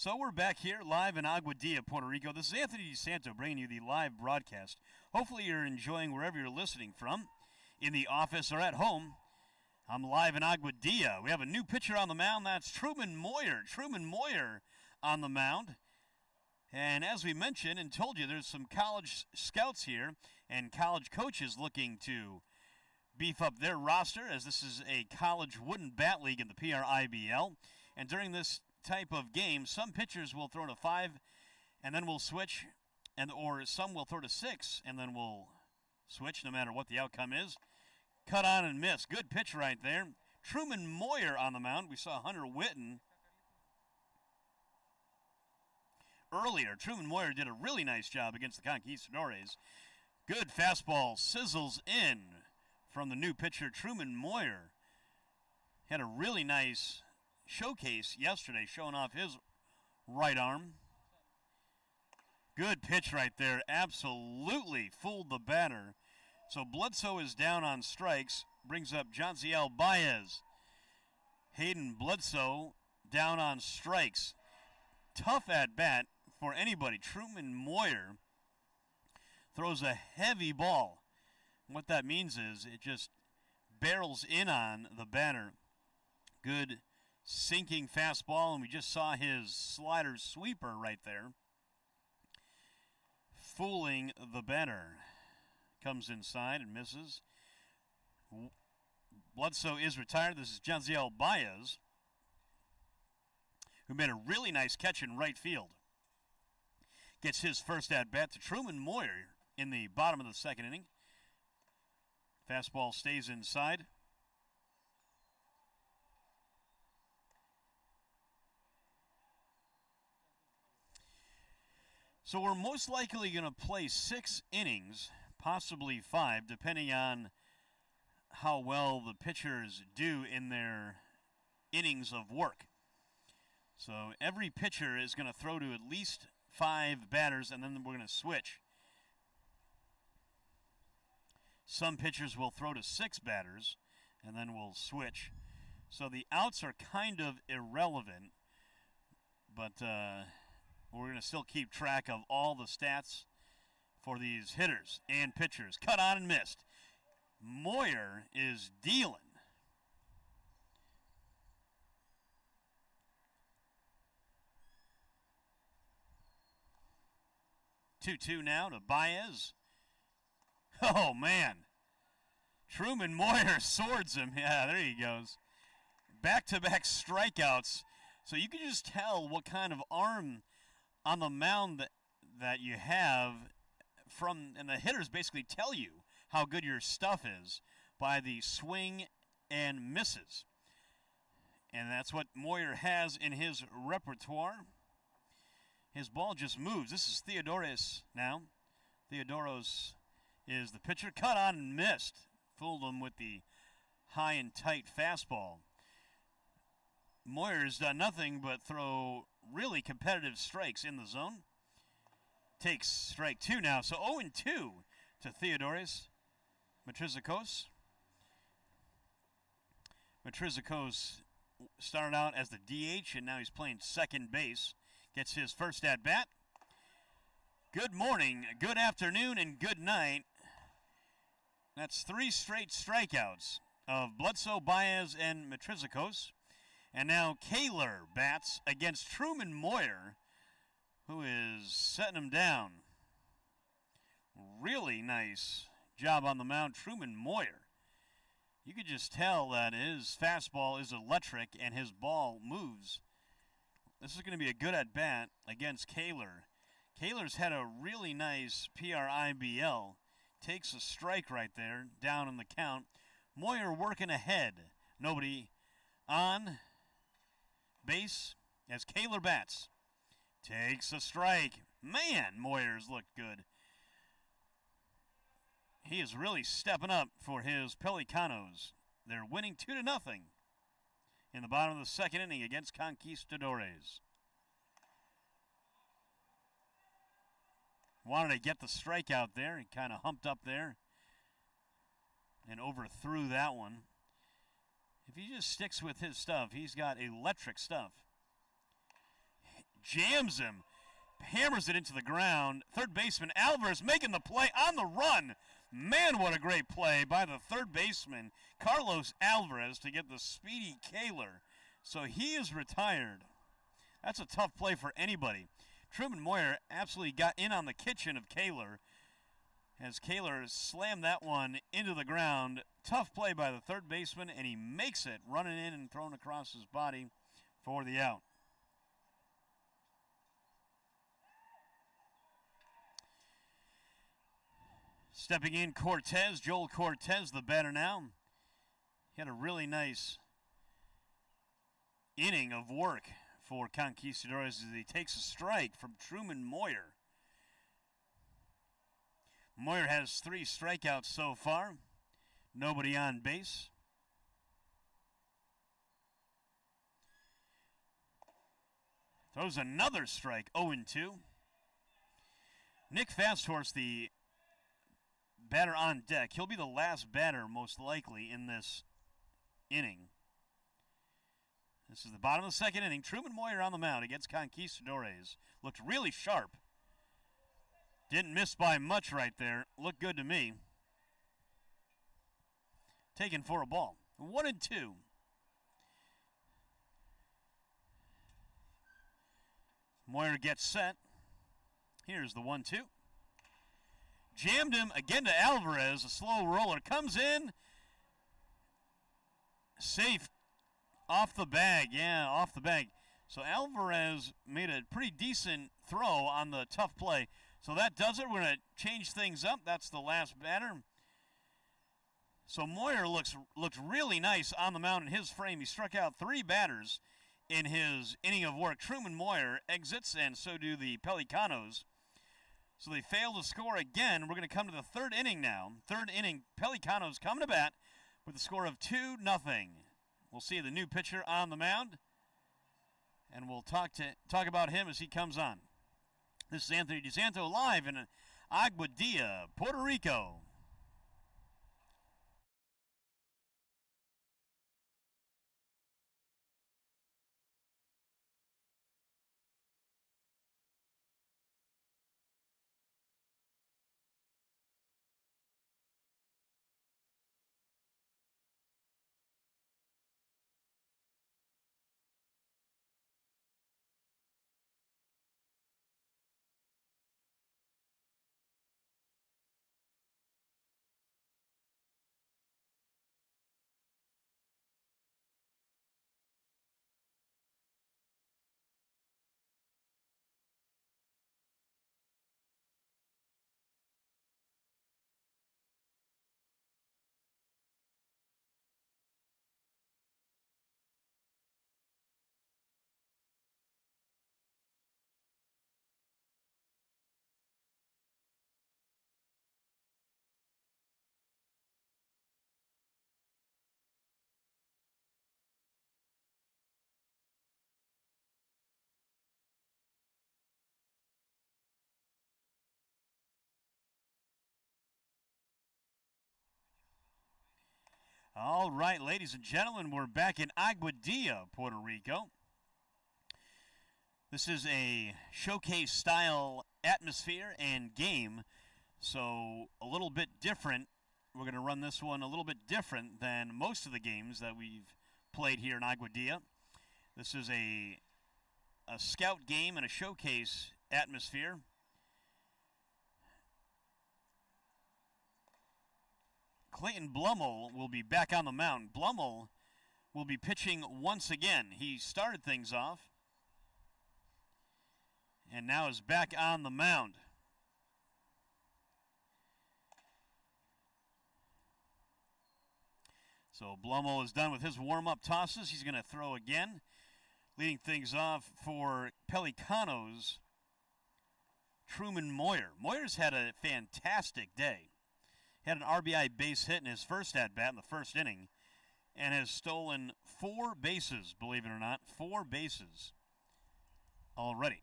So we're back here live in Aguadilla, Puerto Rico. This is Anthony DeSanto bringing you the live broadcast. Hopefully you're enjoying wherever you're listening from, in the office or at home. I'm live in Aguadilla. We have a new pitcher on the mound. That's Truman Moyer. Truman Moyer on the mound. And as we mentioned and told you, there's some college scouts here and college coaches looking to beef up their roster, as this is a college wooden bat league in the PRIBL. And during this type of game, some pitchers will throw to 5 and then we'll switch, or some will throw to 6 and then we'll switch no matter what the outcome is. Cut on and miss. Good pitch right there. Truman Moyer on the mound. We saw Hunter Witten earlier. Truman Moyer did a really nice job against the Conquistadores. Good fastball sizzles in from the new pitcher, Truman Moyer. Had a really nice showcase yesterday, showing off his right arm. Good pitch right there. Absolutely fooled the batter. So Bledsoe is down on strikes. Brings up Jonziel Baez. Hayden Bledsoe down on strikes. Tough at bat for anybody. Truman Moyer throws a heavy ball. What that means is it just barrels in on the batter. Good sinking fastball, and we just saw his slider sweeper right there, fooling the batter. Comes inside and misses. Bledsoe is retired. This is Jonziel Baez, who made a really nice catch in right field. Gets his first at-bat to Truman Moyer in the bottom of the second inning. Fastball stays inside. So we're most likely going to play 6 innings, possibly 5, depending on how well the pitchers do in their innings of work. So every pitcher is going to throw to at least 5 batters, and then we're going to switch. Some pitchers will throw to 6 batters, and then we'll switch. So the outs are kind of irrelevant, but we're going to still keep track of all the stats for these hitters and pitchers. Cut on and missed. Moyer is dealing. Two now to Baez. Oh, man. Truman Moyer swords him. Yeah, there he goes. Back-to-back strikeouts. So you can just tell what kind of arm on the mound that you have from, and the hitters basically tell you how good your stuff is by the swing and misses. And that's what Moyer has in his repertoire. His ball just moves. This is Theodoros now. Theodoros is the pitcher. Cut on and missed. Fooled him with the high and tight fastball. Moyer's done nothing but throw really competitive strikes in the zone. Takes strike 2 now. So 0-2 to Theodoros Matrizakos. Matrizakos started out as the DH, and now he's playing second base. Gets his first at-bat. Good morning, good afternoon, and good night. That's 3 straight strikeouts of Bledsoe, Baez, and Matrizakos. And now Kaler bats against Truman Moyer, who is setting him down. Really nice job on the mound, Truman Moyer. You could just tell that his fastball is electric and his ball moves. This is going to be a good at-bat against Kaler. Kaler's had a really nice PRIBL. Takes a strike right there, down in the count. Moyer working ahead. Nobody on base as Kaler bats. Takes a strike. Man, Moyer's looked good. He is really stepping up for his Pelicanos. They're winning 2-0 in the bottom of the second inning against Conquistadores. Wanted to get the strikeout there. He kind of humped up there and overthrew that one. If he just sticks with his stuff, he's got electric stuff. jams him, hammers it into the ground. Third baseman Alvarez making the play on the run. Man, what a great play by the third baseman, Carlos Alvarez, to get the speedy Kaler. So he is retired. That's a tough play for anybody. Truman Moyer absolutely got in on the kitchen of Kaler as Kaler slammed that one into the ground. Tough play by the third baseman, and he makes it, running in and thrown across his body for the out. Stepping in, Cortez, Joel Cortez, the batter now. He had a really nice inning of work for Conquistadores as he takes a strike from Truman Moyer. Moyer has 3 strikeouts so far. Nobody on base. Throws another strike, 0-2. Nick Fasthorse, the batter on deck. He'll be the last batter, most likely, in this inning. This is the bottom of the second inning. Truman Moyer on the mound against Conquistadores. Looked really sharp. Didn't miss by much right there. Looked good to me. Taken for a ball. 1-2. Moyer gets set. Here's the 1-2. Jammed him again to Alvarez. A slow roller comes in. Safe. Off the bag. Yeah, off the bag. So Alvarez made a pretty decent throw on the tough play. So that does it. We're going to change things up. That's the last batter. So Moyer looks really nice on the mound in his frame. He struck out 3 batters in his inning of work. Truman Moyer exits, and so do the Pelicanos. So they fail to score again. We're going to come to the third inning now. Third inning, Pelicanos coming to bat with a score of 2-0. We'll see the new pitcher on the mound, and we'll talk about him as he comes on. This is Anthony DeSanto live in Aguadilla, Puerto Rico. All right, ladies and gentlemen, we're back in Aguadilla, Puerto Rico. This is a showcase-style atmosphere and game, so a little bit different. We're going to run this one a little bit different than most of the games that we've played here in Aguadilla. This is a scout game and a showcase atmosphere. Clayton Blummel will be back on the mound. Blummel will be pitching once again. He started things off and now is back on the mound. So Blummel is done with his warm-up tosses. He's going to throw again. Leading things off for Pelicanos, Truman Moyer. Moyer's had a fantastic day. Had an RBI base hit in his first at-bat in the first inning and has stolen 4 bases, believe it or not. 4 bases already.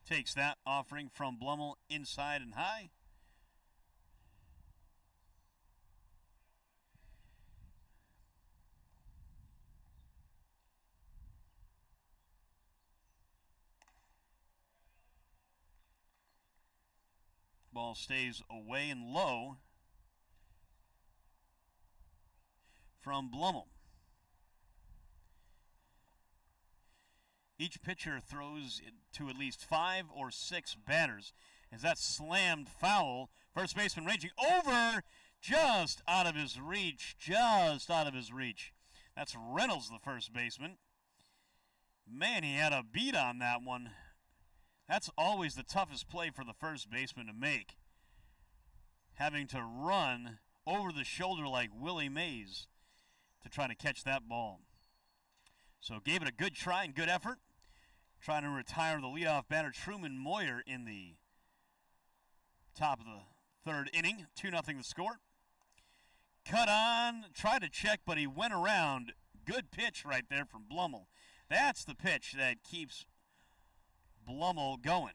Takes that offering from Blummel inside and high. Ball stays away and low from Blummel. Each pitcher throws to at least 5 or 6 batters. As that slammed foul, first baseman ranging over, just out of his reach, just out of his reach. That's Reynolds, the first baseman. Man, he had a beat on that one. That's always the toughest play for the first baseman to make. Having to run over the shoulder like Willie Mays to try to catch that ball. So gave it a good try and good effort. Trying to retire the leadoff batter Truman Moyer in the top of the third inning. 2-0 the score. Cut on, tried to check, but he went around. Good pitch right there from Blummel. That's the pitch that keeps Blummel going.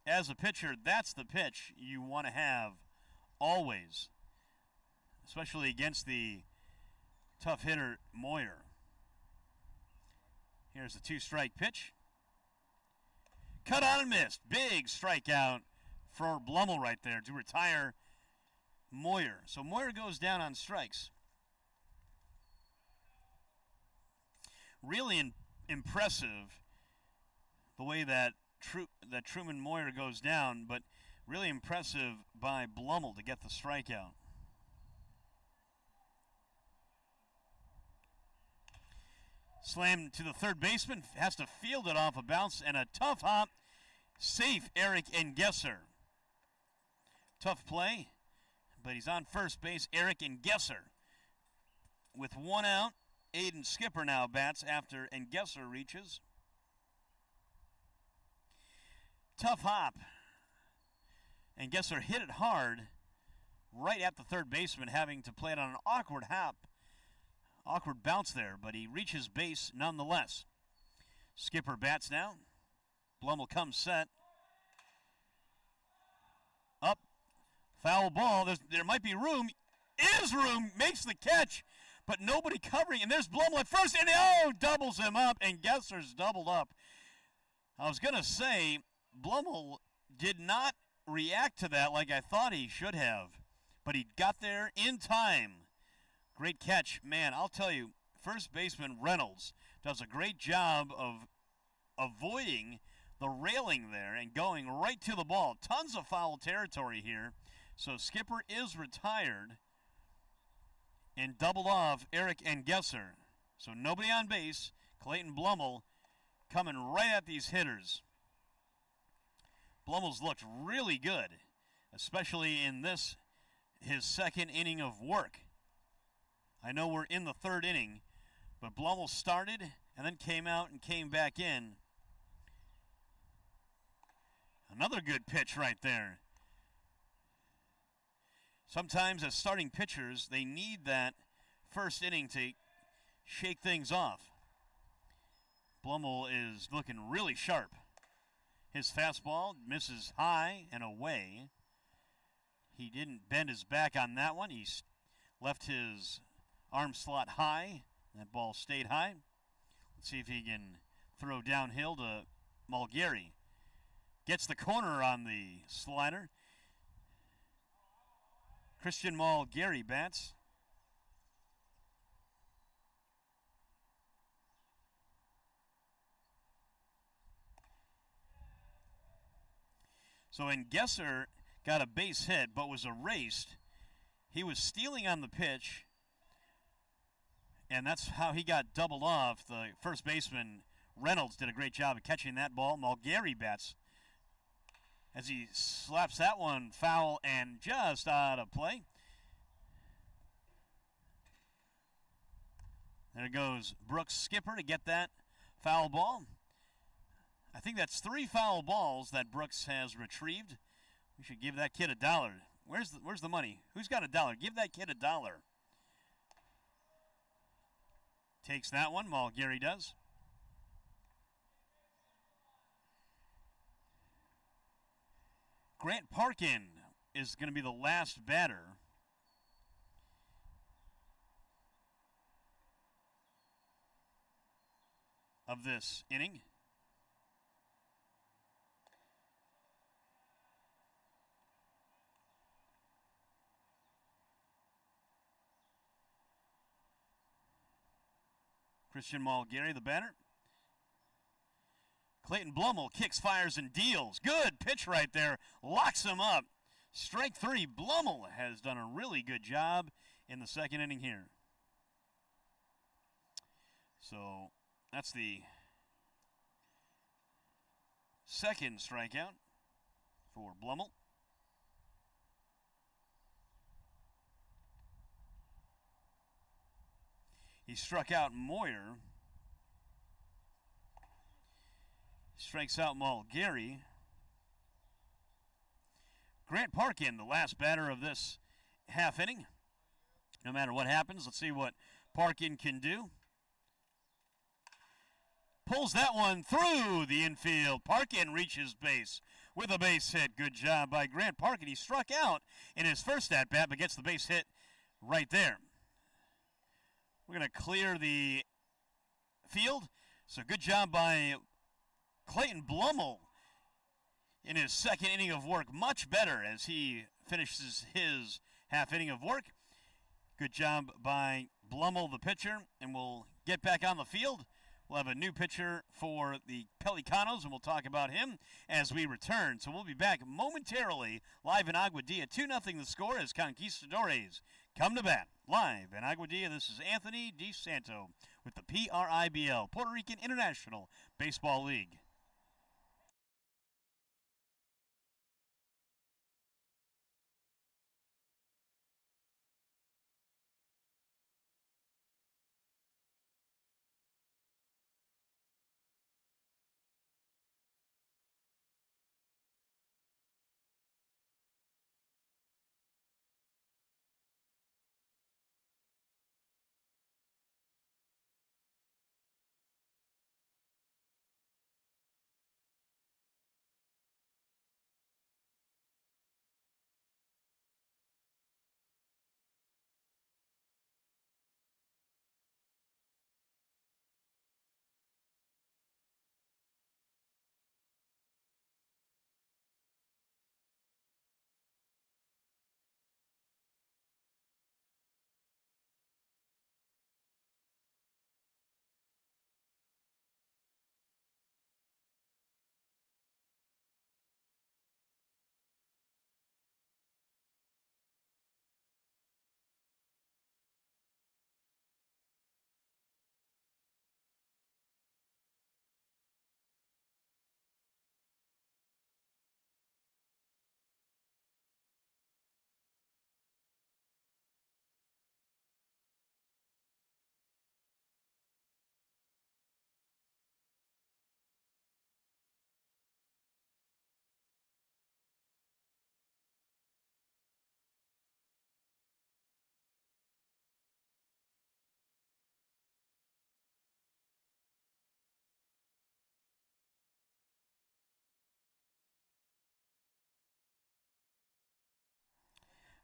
As a pitcher, that's the pitch you want to have always, especially against the tough hitter Moyer. Here's the 2-strike pitch. Cut on and missed. Big strikeout for Blummel right there to retire Moyer. So Moyer goes down on strikes. Really impressive the way that Truman Moyer goes down, but really impressive by Blummel to get the strikeout. Slammed to the third baseman, has to field it off a bounce, and a tough hop. Safe, Eric Engesser. Tough play, but he's on first base, Eric Engesser. With 1 out, Aiden Skipper now bats after Engesser reaches. Tough hop. Engesser hit it hard right at the third baseman, having to play it on an awkward hop. Awkward bounce there, but he reaches base nonetheless. Skipper bats now. Blummel comes set. Up. Foul ball. There might be room. Is room. Makes the catch, but nobody covering. And there's Blummel at first, and doubles him up, and Gesser's doubled up. I was going to say, Blummel did not react to that like I thought he should have, but he got there in time. Great catch. Man, I'll tell you, first baseman Reynolds does a great job of avoiding the railing there and going right to the ball. Tons of foul territory here. So Skipper is retired and doubled off Eric Engesser. So nobody on base. Clayton Blummel coming right at these hitters. Blummel's looked really good, especially in his second inning of work. I know we're in the third inning, but Blummel started and then came out and came back in. Another good pitch right there. Sometimes as starting pitchers, they need that first inning to shake things off. Blummel is looking really sharp. His fastball misses high and away. He didn't bend his back on that one. He left his arm slot high. That ball stayed high. Let's see if he can throw downhill to Mulgary. Gets the corner on the slider. Christian Mulgary bats. So Engesser got a base hit but was erased. He was stealing on the pitch, and that's how he got doubled off. The first baseman, Reynolds, did a great job of catching that ball. Mulgary bats as he slaps that one foul and just out of play. There goes Brooks Skipper to get that foul ball. I think that's 3 foul balls that Brooks has retrieved. We should give that kid $1. Where's the money? Who's got $1? Give that kid $1. Takes that one. Mulgary does. Grant Parkin is going to be the last batter. Of this inning. Christian Mulgary, the batter. Clayton Blummel kicks, fires, and deals. Good pitch right there. Locks him up. Strike 3. Blummel has done a really good job in the second inning here. So that's the second strikeout for Blummel. He struck out Moyer. Strikes out Mulgary. Grant Parkin, the last batter of this half inning. No matter what happens, let's see what Parkin can do. Pulls that one through the infield. Parkin reaches base with a base hit. Good job by Grant Parkin. He struck out in his first at-bat, but gets the base hit right there. We're going to clear the field. So good job by Clayton Blummel in his second inning of work. Much better as he finishes his half inning of work. Good job by Blummel, the pitcher, and we'll get back on the field. We'll have a new pitcher for the Pelicanos, and we'll talk about him as we return. So we'll be back momentarily live in Aguadilla. 2-0 the score as Conquistadores come to bat. Live in Aguadilla, this is Anthony DeSanto with the PRIBL, Puerto Rican International Baseball League.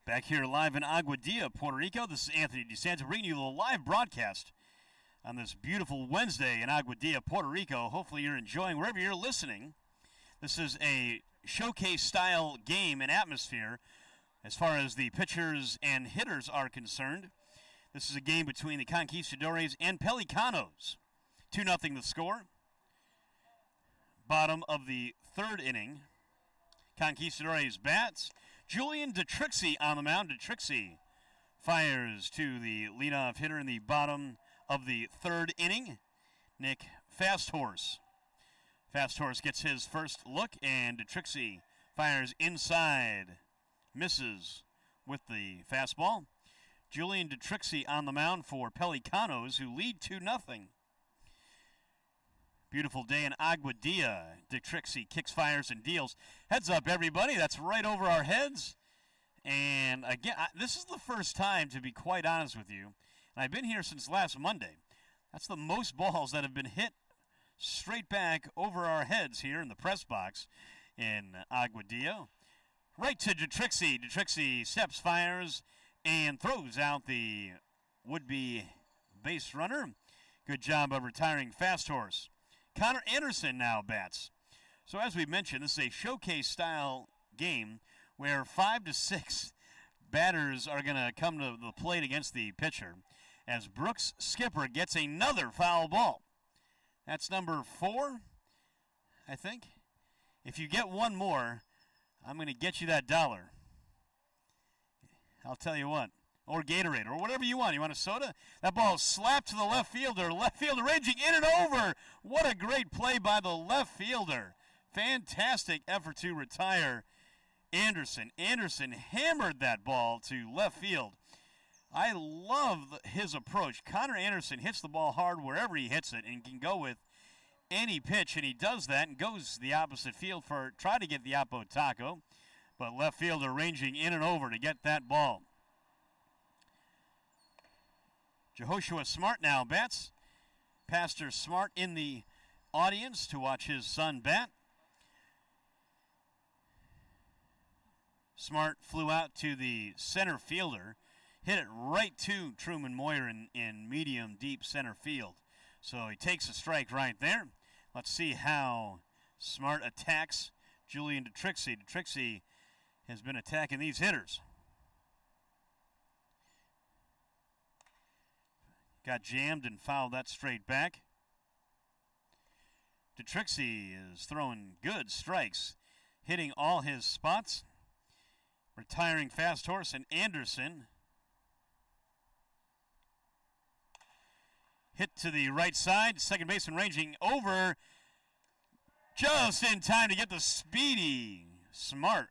Back here live in Aguadilla, Puerto Rico, this is Anthony DeSanto bringing you a live broadcast on this beautiful Wednesday in Aguadilla, Puerto Rico. Hopefully you're enjoying wherever you're listening. This is a showcase-style game and atmosphere as far as the pitchers and hitters are concerned. This is a game between the Conquistadores and Pelicanos. 2-0 the score. Bottom of the third inning. Conquistadores bats. Julian DeTrixie on the mound. DeTrixie fires to the leadoff hitter in the bottom of the third inning, Nick Fasthorse. Fasthorse gets his first look, and DeTrixie fires inside. Misses with the fastball. Julian DeTrixie on the mound for Pelicanos, who lead 2-0. Beautiful day in Aguadilla. DeTrixie kicks, fires, and deals. Heads up, everybody. That's right over our heads. And again, this is the first time, to be quite honest with you, and I've been here since last Monday. That's the most balls that have been hit straight back over our heads here in the press box in Aguadilla. Right to DeTrixie. DeTrixie steps, fires, and throws out the would-be base runner. Good job of retiring Fasthorse. Connor Anderson now bats. So as we mentioned, this is a showcase-style game where 5 to 6 batters are going to come to the plate against the pitcher. as Brooks Skipper gets another foul ball. That's number 4, I think. If you get one more, I'm going to get you that $1. I'll tell you what. Or Gatorade, or whatever you want. You want a soda? That ball slapped to the left fielder. Left fielder ranging in and over. What a great play by the left fielder. Fantastic effort to retire Anderson. Anderson hammered that ball to left field. I love his approach. Connor Anderson hits the ball hard wherever he hits it and can go with any pitch, and he does that and goes the opposite field for try to get the Oppo Taco, but left fielder ranging in and over to get that ball. Jehoshua Smart now bats. Pastor Smart in the audience to watch his son bat. Smart flew out to the center fielder, hit it right to Truman Moyer in medium deep center field. So he takes a strike right there. Let's see how Smart attacks Julian DeTrixie. DeTrixie has been attacking these hitters. Got jammed and fouled that straight back. DeTrixie is throwing good strikes, hitting all his spots. Retiring fast horse, and Anderson hit to the right side. Second baseman ranging over just in time to get the speedy Smart.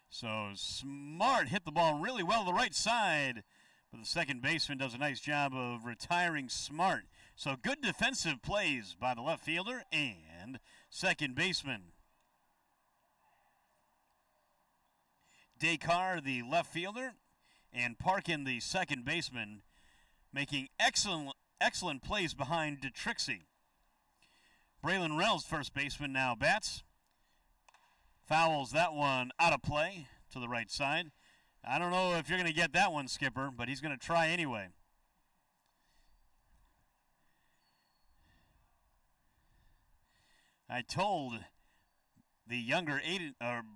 So Smart hit the ball really well to the right side, but the second baseman does a nice job of retiring Smart. So good defensive plays by the left fielder and second baseman. Descartes, the left fielder, and Parkin, the second baseman, making excellent plays behind DeTrixie. Braylon Reynolds, first baseman, now bats. Fouls that one out of play to the right side. I don't know if you're going to get that one, Skipper, but he's going to try anyway. I told the younger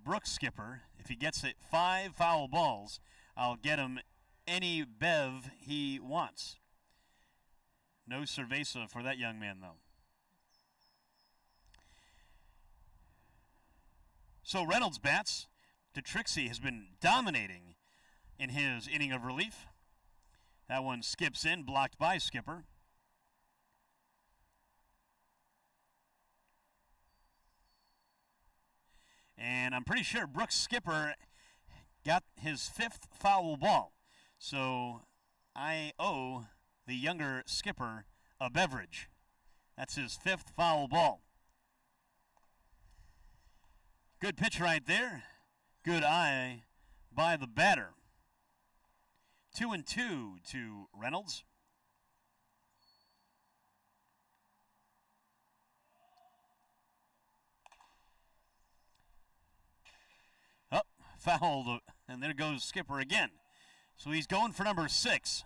Brooks Skipper, if he gets it 5 foul balls, I'll get him any bev he wants. No cerveza for that young man, though. So Reynolds bats. DeTrixie has been dominating in his inning of relief. That one skips in, blocked by Skipper. And I'm pretty sure Brooks Skipper got his 5th foul ball. So I owe the younger Skipper a beverage. That's his 5th foul ball. Good pitch right there. Good eye by the batter. 2-2 to Reynolds. Up, fouled, and there goes Skipper again. So he's going for number 6.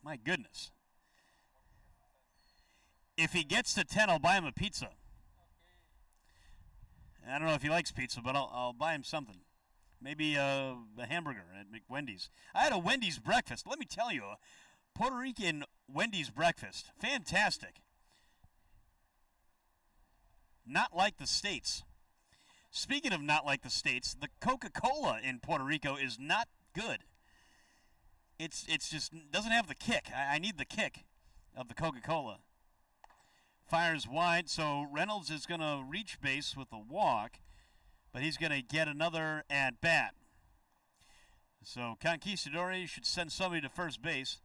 My goodness. If he gets to 10, I'll buy him a pizza. I don't know if he likes pizza, but I'll buy him something. Maybe a hamburger at Wendy's. I had a Wendy's breakfast. Let me tell you, a Puerto Rican Wendy's breakfast. Fantastic. Not like the States. Speaking of not like the States, the Coca-Cola in Puerto Rico is not good. It's just doesn't have the kick. I need the kick of the Coca-Cola. Fires wide, so Reynolds is going to reach base with a walk, but he's going to get another at bat. So Conquistadores should send somebody to first base.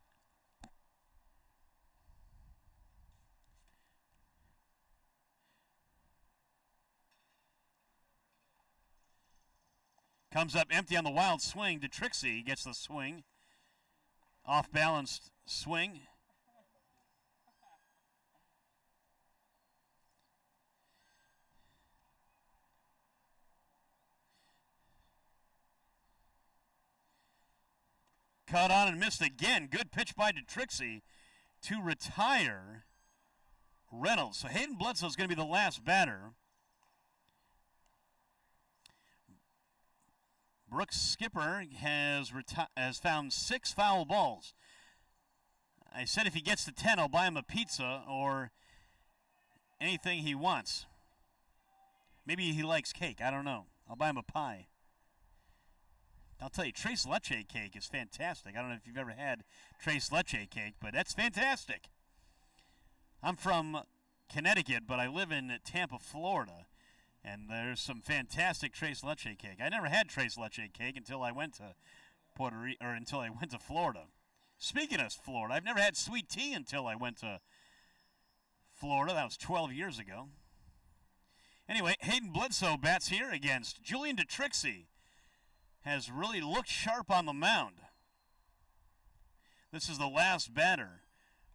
Comes up empty on the wild swing. DeTrixie gets the swing. Off-balanced swing. Caught on and missed again. Good pitch by DeTrixie to retire Reynolds. So Hayden Bledsoe is going to be the last batter. Brooks Skipper has found 6 foul balls. I said if he gets to 10, I'll buy him a pizza or anything he wants. Maybe he likes cake. I don't know. I'll buy him a pie. I'll tell you, Tres Leche cake is fantastic. I don't know if you've ever had Tres Leche cake, but that's fantastic. I'm from Connecticut, but I live in Tampa, Florida, and there's some fantastic Tres Leche cake. I never had Tres Leche cake until I went to until I went to Florida. Speaking of Florida, I've never had sweet tea until I went to Florida. That was 12 years ago. Anyway, Hayden Bledsoe bats here against Julian DeTrixie. Has really looked sharp on the mound. This is the last batter.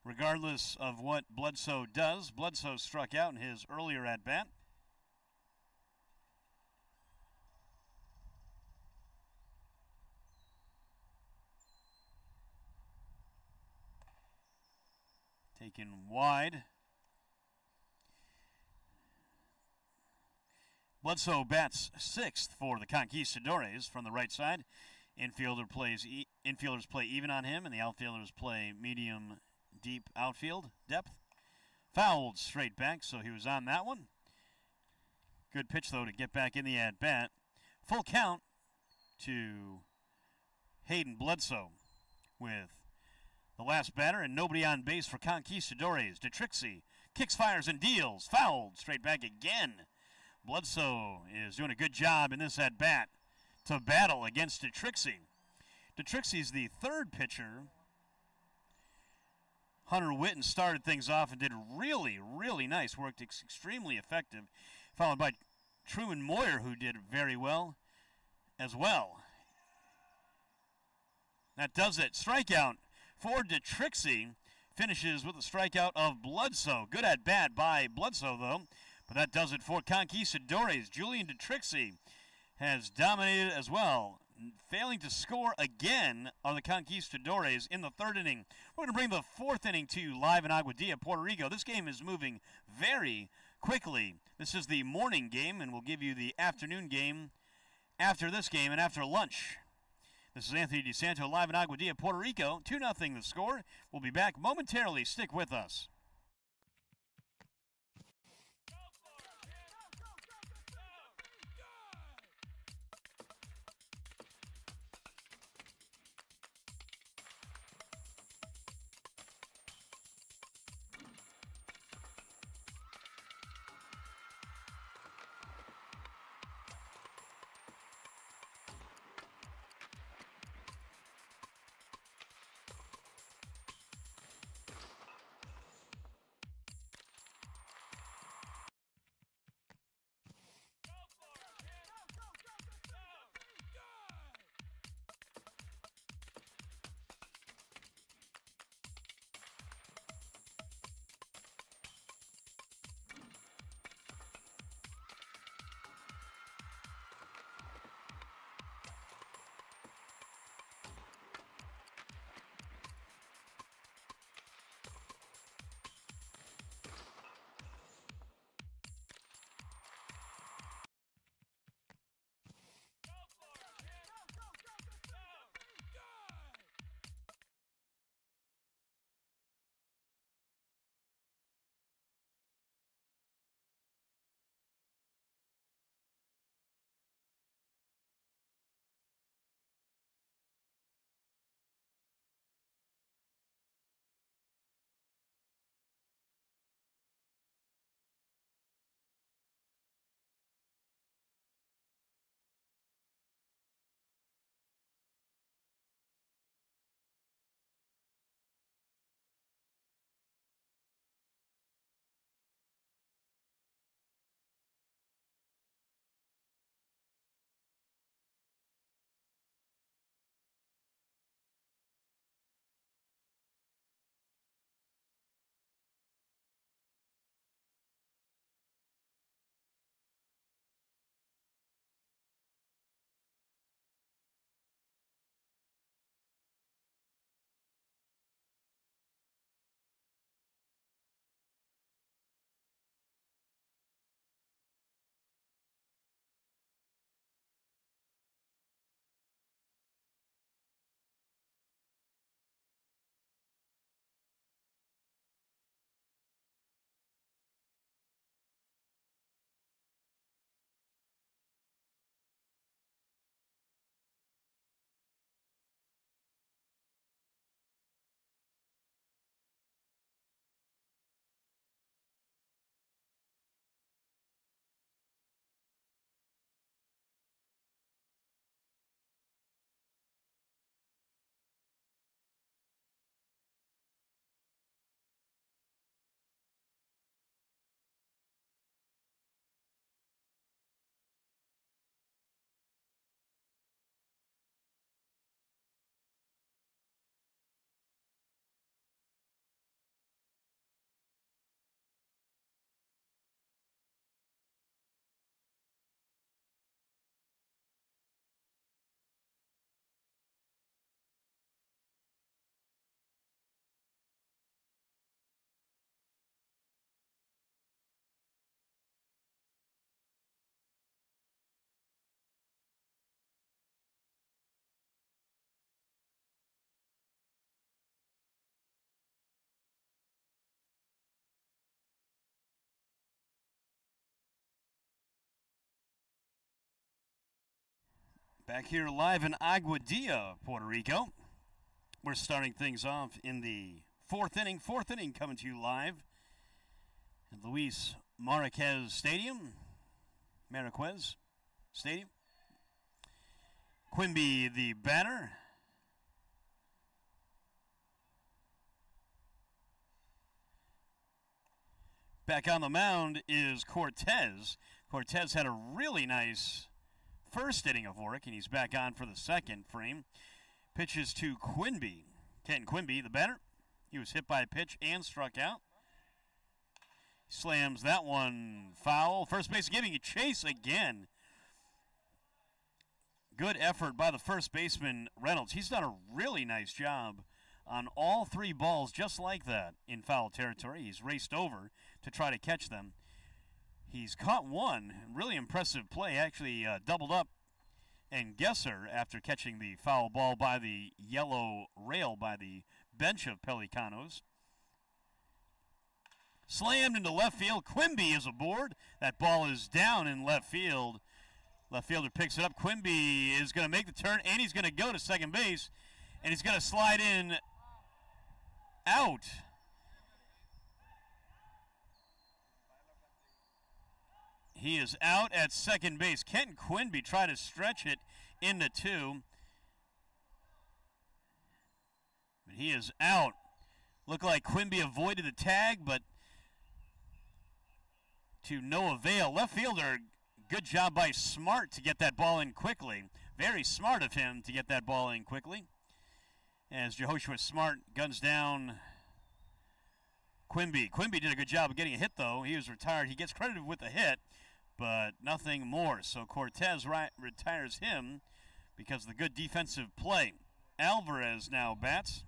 Regardless of what Bledsoe does, Bledsoe struck out in his earlier at-bat. Taken wide. Bledsoe bats 6th for the Conquistadores from the right side. Infielders play even on him, and the outfielders play medium deep outfield depth. Fouled straight back, so he was on that one. Good pitch, though, to get back in the at-bat. Full count to Hayden Bledsoe with the last batter and nobody on base for Conquistadores. DeTrixie kicks, fires, and deals. Fouled straight back again. Bledsoe is doing a good job in this at-bat to battle against DeTrixie. DeTrixie's the third pitcher. Hunter Witten started things off and did really, really nice. Worked extremely effective. Followed by Truman Moyer, who did very well as well. That does it. Strikeout for DeTrixie. Finishes with a strikeout of Bledsoe. Good at-bat by Bledsoe, though. But that does it for Conquistadores. Julian DeTrixie has dominated as well. Failing to score again are the Conquistadores in the 3rd inning. We're going to bring the 4th inning to you live in Aguadilla, Puerto Rico. This game is moving very quickly. This is the morning game, and we'll give you the afternoon game after this game and after lunch. This is Anthony DeSanto live in Aguadilla, Puerto Rico. 2-0 the score. We'll be back momentarily. Stick with us. Back here live in Aguadilla, Puerto Rico. We're starting things off in the fourth inning. Fourth inning coming to you live at Luis Marquez Stadium. Marquez Stadium. Quimby the batter. Back on the mound is Cortez. Cortez had a really nice first inning of work, and he's back on for the second frame. Pitches to Quimby. Kenton Quimby, the batter. He was hit by a pitch and struck out. Slams that one foul. First base giving a chase again. Good effort by the first baseman, Reynolds. He's done a really nice job on all three balls just like that in foul territory. He's raced over to try to catch them. He's caught one. Really impressive play. Actually doubled up and Gesser after catching the foul ball by the yellow rail by the bench of Pelicanos. Slammed into left field. Quimby is aboard. That ball is down in left field. Left fielder picks it up. Quimby is going to make the turn, and he's going to go to second base, and he's going to slide in out. He is out at second base. Kenton Quimby tried to stretch it into two. But he is out. Looked like Quimby avoided the tag, but to no avail. Left fielder, good job by Smart to get that ball in quickly. Very smart of him to get that ball in quickly. As Jehoshua Smart guns down Quimby. Quimby did a good job of getting a hit, though. He was retired. He gets credited with the hit, but nothing more. So Cortez retires him because of the good defensive play. Alvarez now bats.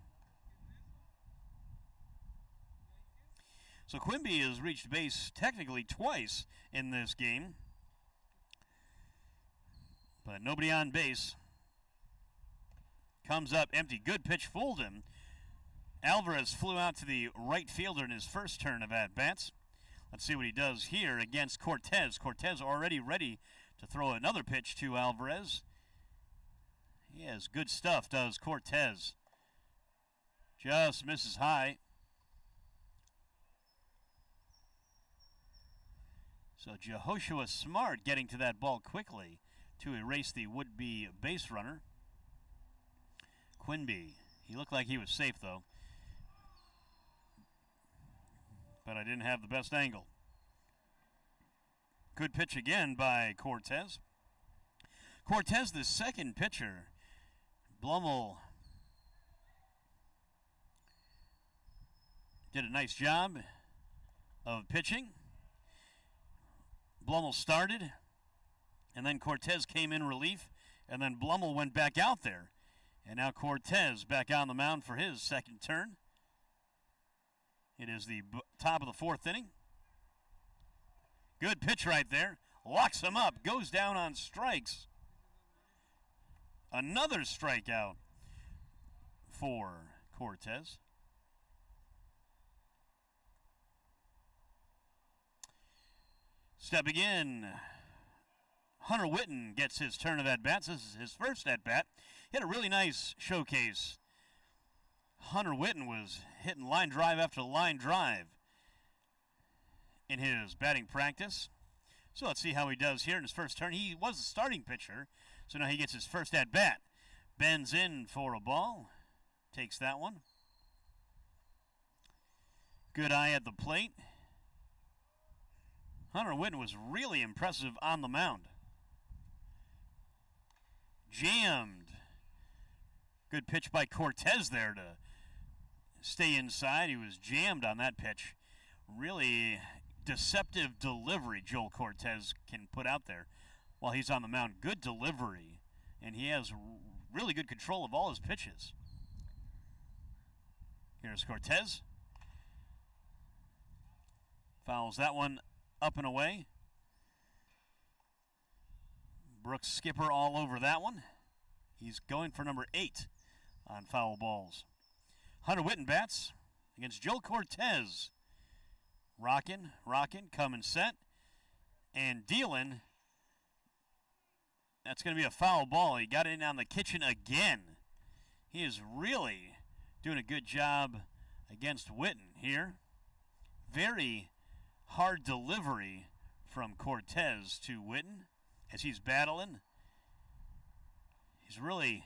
So Quimby has reached base technically twice in this game, but nobody on base. Comes up empty. Good pitch, fooled him. Alvarez flew out to the right fielder in his first turn of at-bats. Let's see what he does here against Cortez. Cortez already ready to throw another pitch to Alvarez. He has good stuff, does Cortez. Just misses high. So Jehoshua Smart getting to that ball quickly to erase the would-be base runner. Quimby, he looked like he was safe, though. But I didn't have the best angle. Good pitch again by Cortez. Cortez, the second pitcher. Blumel did a nice job of pitching. Blumel started, and then Cortez came in relief, and then Blumel went back out there. And now Cortez back on the mound for his second turn. It is the top of the fourth inning. Good pitch right there. Locks him up. Goes down on strikes. Another strikeout for Cortez. Stepping in, Hunter Witten gets his turn of at-bats. This is his first at-bat. He had a really nice showcase. Hunter Witten was hitting line drive after line drive in his batting practice. So let's see how he does here in his first turn. He was the starting pitcher, so now he gets his first at-bat. Bends in for a ball. Takes that one. Good eye at the plate. Hunter Witten was really impressive on the mound. Jammed. Good pitch by Cortez there to stay inside. He was jammed on that pitch. Really deceptive delivery Joel Cortez can put out there while he's on the mound. Good delivery, and he has really good control of all his pitches. Here's Cortez. Fouls that one up and away. Brooks Skipper all over that one. He's going for number 8 on foul balls. Hunter Witten bats against Joel Cortez. Rockin', coming set, and dealing. That's going to be a foul ball. He got in on the kitchen again. He is really doing a good job against Witten here. Very hard delivery from Cortez to Witten as he's battling. He's really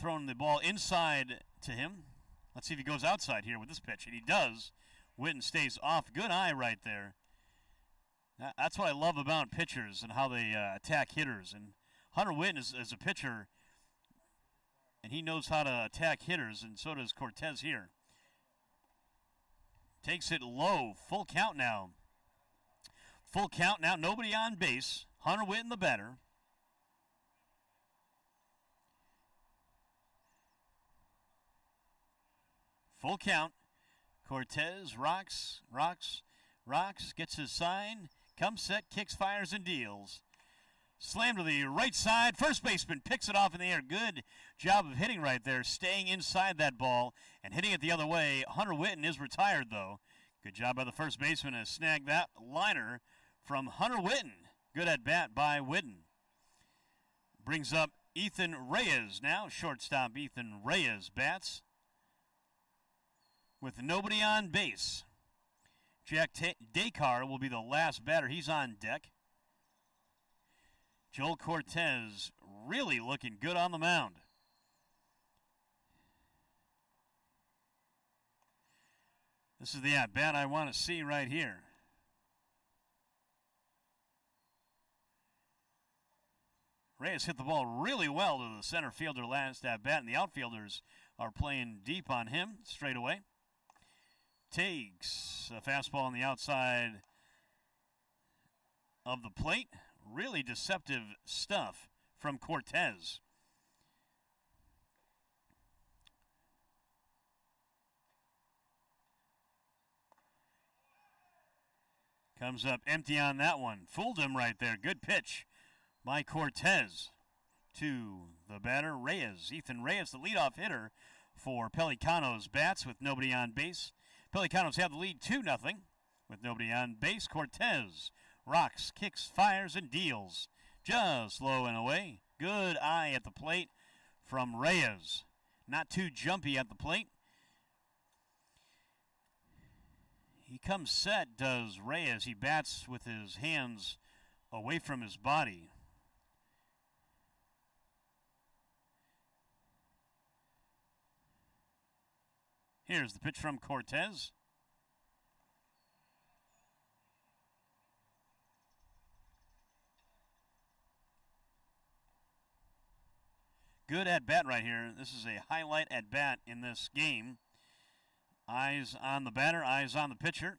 throwing the ball inside to him. Let's see if he goes outside here with this pitch, and he does. Witten stays off. Good eye right there. That's what I love about pitchers and how they attack hitters. And Hunter Witten is a pitcher, and he knows how to attack hitters, and so does Cortez here. Takes it low. Full count now. Full count now. Nobody on base. Hunter Witten the batter. Full count. Cortez rocks, gets his sign, comes set, kicks, fires, and deals. Slam to the right side. First baseman picks it off in the air. Good job of hitting right there, staying inside that ball and hitting it the other way. Hunter Witten is retired, though. Good job by the first baseman to snag that liner from Hunter Witten. Good at bat by Witten. Brings up Ethan Reyes now. Shortstop Ethan Reyes bats with nobody on base. Jack Dakar will be the last batter. He's on deck. Joel Cortez really looking good on the mound. This is the at-bat I want to see right here. Reyes hit the ball really well to the center fielder last at-bat, and the outfielders are playing deep on him straight away. Takes a fastball on the outside of the plate. Really deceptive stuff from Cortez. Comes up empty on that one. Fooled him right there. Good pitch by Cortez to the batter, Reyes. Ethan Reyes, the leadoff hitter for Pelicanos bats with nobody on base. Pelicanos have the lead 2-0 with nobody on base. Cortez rocks, kicks, fires, and deals. Just low and away. Good eye at the plate from Reyes. Not too jumpy at the plate. He comes set, does Reyes. He bats with his hands away from his body. Here's the pitch from Cortez. Good at bat right here. This is a highlight at bat in this game. Eyes on the batter, eyes on the pitcher.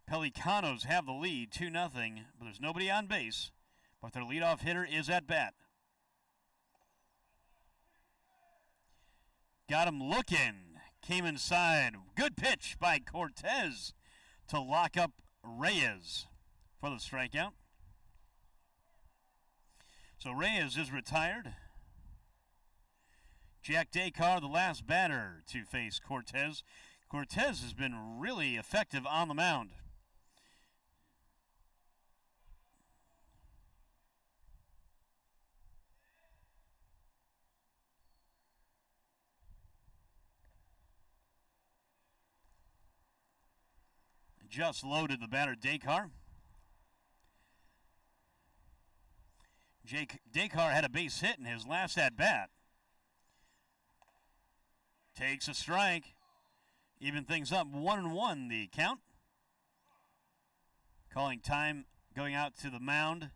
Pelicanos have the lead 2-0, but there's nobody on base. But their leadoff hitter is at bat. Got him looking. Came inside. Good pitch by Cortez to lock up Reyes for the strikeout. So Reyes is retired. Jack Dakar, the last batter to face Cortez. Cortez has been really effective on the mound. Just loaded the batter, Dakar. Dakar had a base hit in his last at-bat. Takes a strike. Even things up 1-1 the count. Calling time, going out to the mound.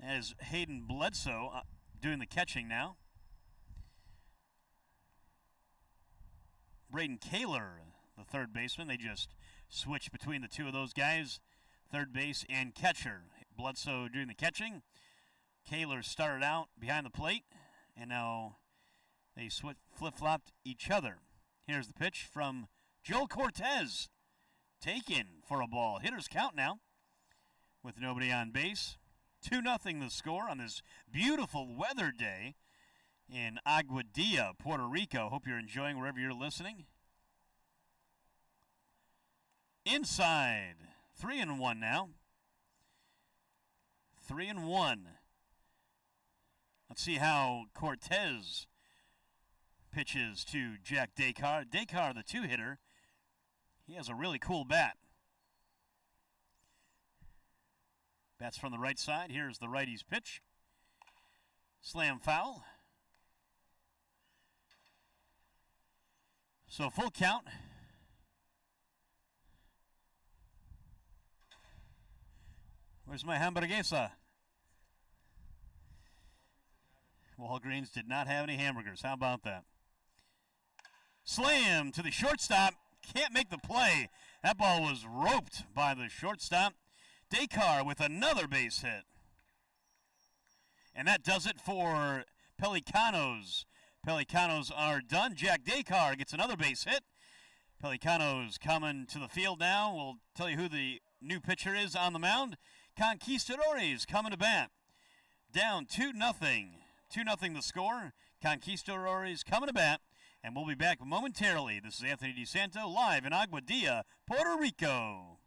That is Hayden Bledsoe doing the catching now. Braden Kaler, the third baseman. They just switched between the two of those guys, third base and catcher. Bledsoe doing the catching. Kaler started out behind the plate, and now they flip-flopped each other. Here's the pitch from Joel Cortez. Taken for a ball. Hitters count now with nobody on base. 2-0 the score on this beautiful weather day in Aguadilla, Puerto Rico. Hope you're enjoying wherever you're listening. Inside. 3-1 now. 3-1. Let's see how Cortez pitches to Jack Descar. Descar, the two-hitter, he has a really cool bat. Bats from the right side. Here's the righty's pitch. Slam foul. So full count. Where's my hamburguesa? Walgreens did not have any hamburgers. How about that? Slam to the shortstop. Can't make the play. That ball was roped by the shortstop. Descar with another base hit. And that does it for Pelicanos. Pelicanos are done. Jack Descar gets another base hit. Pelicanos coming to the field now. We'll tell you who the new pitcher is on the mound. Conquistadores coming to bat. Down 2-0. 2-0 the score. Conquistadores coming to bat. And we'll be back momentarily. This is Anthony DeSanto live in Aguadilla, Puerto Rico.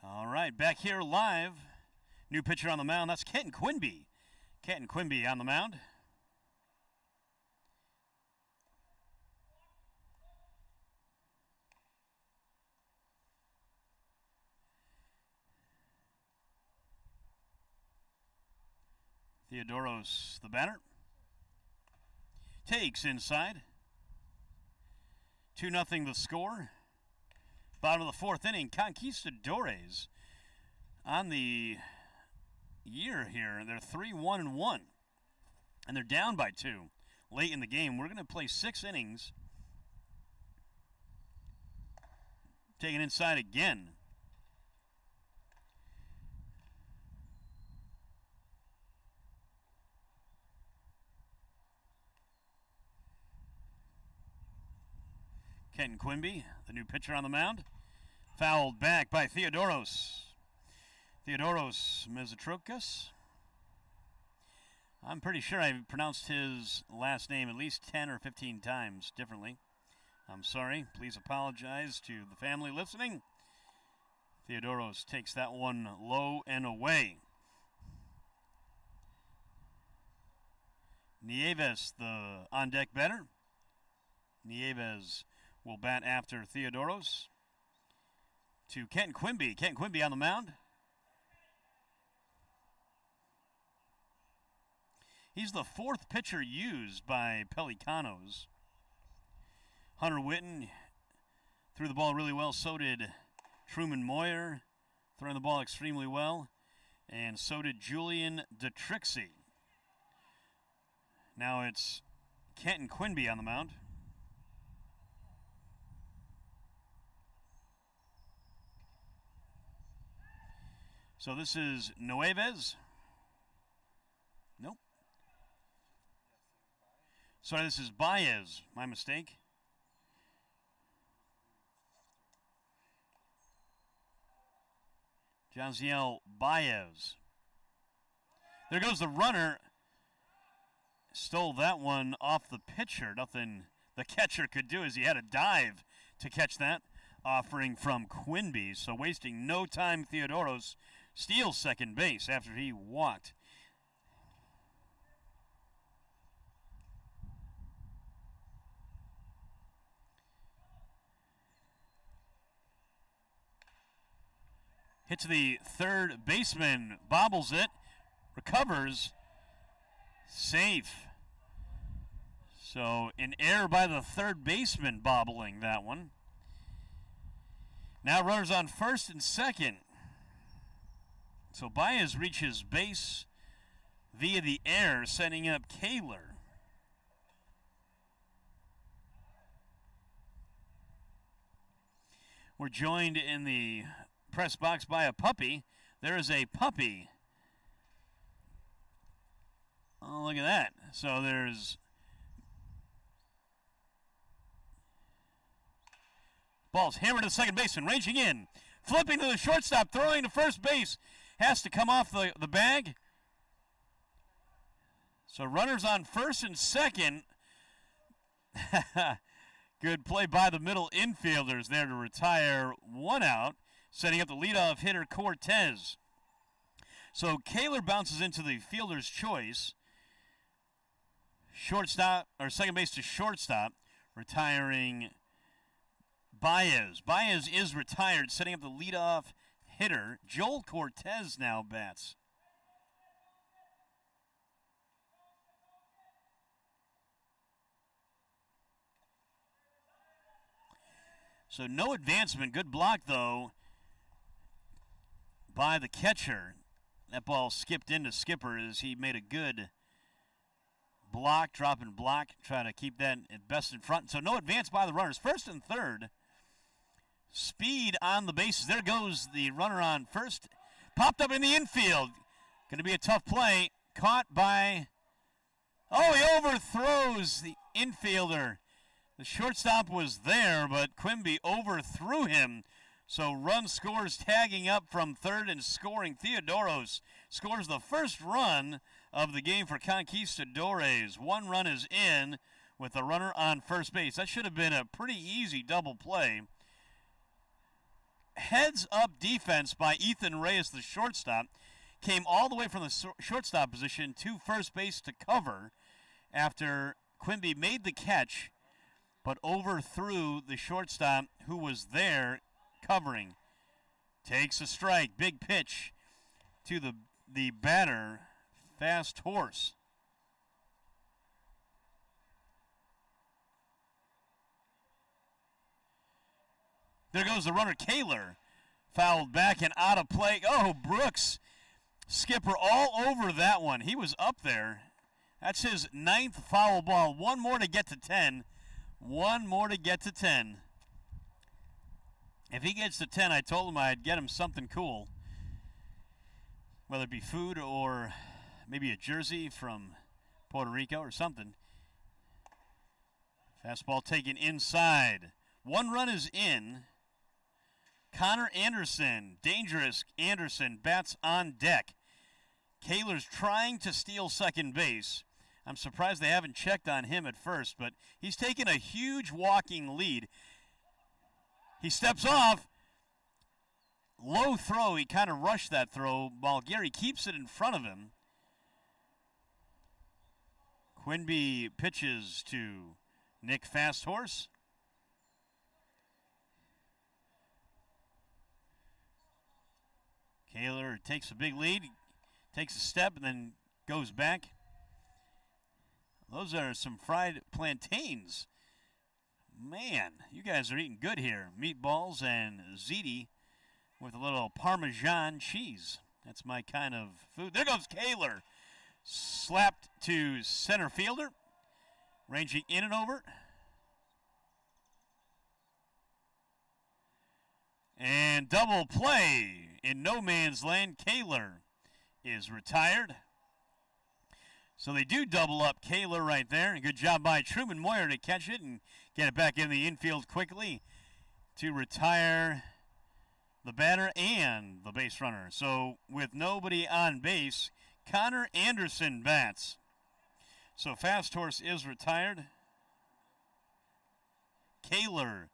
All right, back here live. New pitcher on the mound. That's Kenton Quinby. Kenton Quinby on the mound. Theodoros, the batter. Takes inside. 2-0 the score. Bottom of the fourth inning, Conquistadores on the year here. They're 3-1-1, and they're down by 2 late in the game. We're going to play 6 innings. Taking inside again. Kenton Quimby, the new pitcher on the mound. Fouled back by Theodoros. Theodoros Mesotrokas. I'm pretty sure I've pronounced his last name at least 10 or 15 times differently. I'm sorry. Please apologize to the family listening. Theodoros takes that one low and away. Nieves, the on-deck batter. Nieves will bat after Theodoros. To Kenton Quimby. Kenton Quimby on the mound. He's the fourth pitcher used by Pelicanos. Hunter Witten threw the ball really well. So did Truman Moyer, throwing the ball extremely well. And so did Julian Detrixie. Now it's Kenton Quimby on the mound. So this is Nieves. Nope. Sorry, this is Baez. My mistake. Jaziel Baez. There goes the runner. Stole that one off the pitcher. Nothing the catcher could do as he had to dive to catch that offering from Quimby. So wasting no time, Theodoros steals second base after he walked. Hits the third baseman, bobbles it, recovers, safe. So an error by the third baseman bobbling that one. Now runners on first and second. So Baez reaches base via the air, setting up Kaler. We're joined in the press box by a puppy. There is a puppy. Oh, look at that. So there's ball's hammered to the second baseman, ranging in, flipping to the shortstop, throwing to first base. Has to come off the bag. So runners on first and second. Good play by the middle infielders there to retire one out, setting up the leadoff hitter Cortez. So Kaler bounces into the fielder's choice. Shortstop, or second base to shortstop, retiring Baez. Baez is retired, setting up the leadoff hitter. Joel Cortez now bats. So no advancement. Good block, though, by the catcher. That ball skipped into Skipper as he made a good block, drop and block, try to keep that at best in front. So no advance by the runners. First and third. Speed on the bases. There goes the runner on first. Popped up in the infield. Going to be a tough play. Caught by... Oh, he overthrows the infielder. The shortstop was there, but Quimby overthrew him. So run scores tagging up from third and scoring. Theodoros scores the first run of the game for Conquistadores. One run is in with the runner on first base. That should have been a pretty easy double play. Heads up defense by Ethan Reyes, the shortstop, came all the way from the shortstop position to first base to cover after Quimby made the catch, but overthrew the shortstop who was there covering. Takes a strike. Big pitch to the batter, Fast Horse. There goes the runner, Kaler. Fouled back and out of play. Oh, Brooks. Skipper all over that one. He was up there. That's his 9th foul ball. One more to get to 10. One more to get to 10. If he gets to 10, I told him I'd get him something cool. Whether it be food or maybe a jersey from Puerto Rico or something. Fastball taken inside. One run is in. Connor Anderson, dangerous Anderson, bats on deck. Kaler's trying to steal second base. I'm surprised they haven't checked on him at first, but he's taken a huge walking lead. He steps off. Low throw. He kind of rushed that throw while Gary keeps it in front of him. Quinby pitches to Nick Fasthorse. Kaler takes a big lead, takes a step, and then goes back. Those are some fried plantains. Man, you guys are eating good here. Meatballs and ziti with a little Parmesan cheese. That's my kind of food. There goes Kaler. Slapped to center fielder. Ranging in and over. And double play in no man's land. Kaler is retired. So they do double up Kaler right there. Good job by Truman Moyer to catch it and get it back in the infield quickly to retire the batter and the base runner. So with nobody on base, Connor Anderson bats. So Fasthorse is retired. Kaler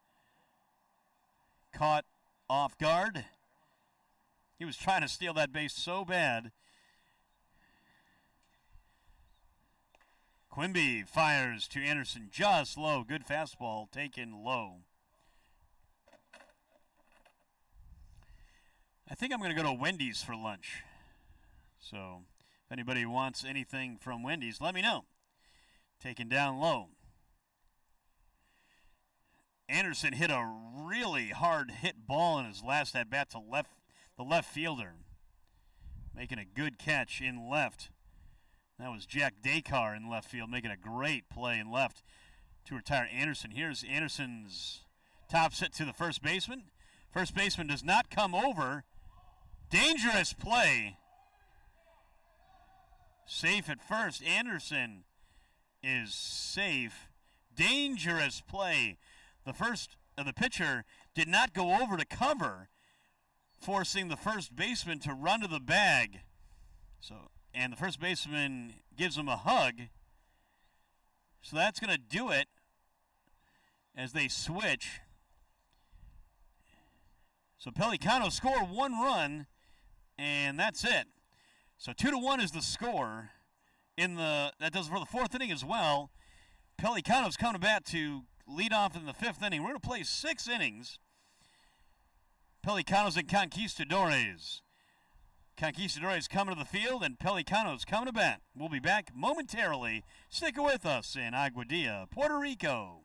caught off guard. He was trying to steal that base so bad. Quimby fires to Anderson just low. Good fastball taken low. I think I'm going to go to Wendy's for lunch. So if anybody wants anything from Wendy's, let me know. Taken down low. Anderson hit a really hard hit ball in his last at bat to the left fielder. Making a good catch in left. That was Jack Dakar in left field, making a great play in left to retire Anderson. Here's Anderson's top set to the first baseman. First baseman does not come over. Dangerous play. Safe at first. Anderson is safe. Dangerous play. The pitcher did not go over to cover, forcing the first baseman to run to the bag. And the first baseman gives him a hug. So that's going to do it as they switch. So Pelicano score one run, and that's it. So 2-1 is the score. That does it for the fourth inning as well. Pelicano's come to bat to lead off in the fifth inning. We're going to play 6 innings. Pelicanos and Conquistadores. Conquistadores coming to the field, and Pelicanos coming to bat. We'll be back momentarily. Stick with us in Aguadilla, Puerto Rico.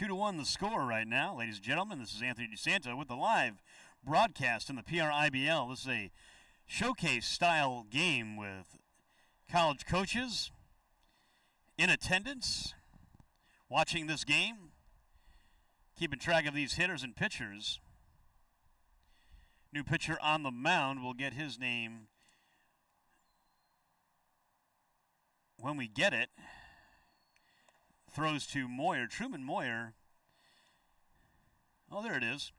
2-1 the score right now. Ladies and gentlemen, this is Anthony DeSanto with the live broadcast in the PRIBL. This is a showcase-style game with college coaches in attendance, watching this game, keeping track of these hitters and pitchers. New pitcher on the mound will get his name when we get it. Throws to Moyer, Truman Moyer. Oh, there it is.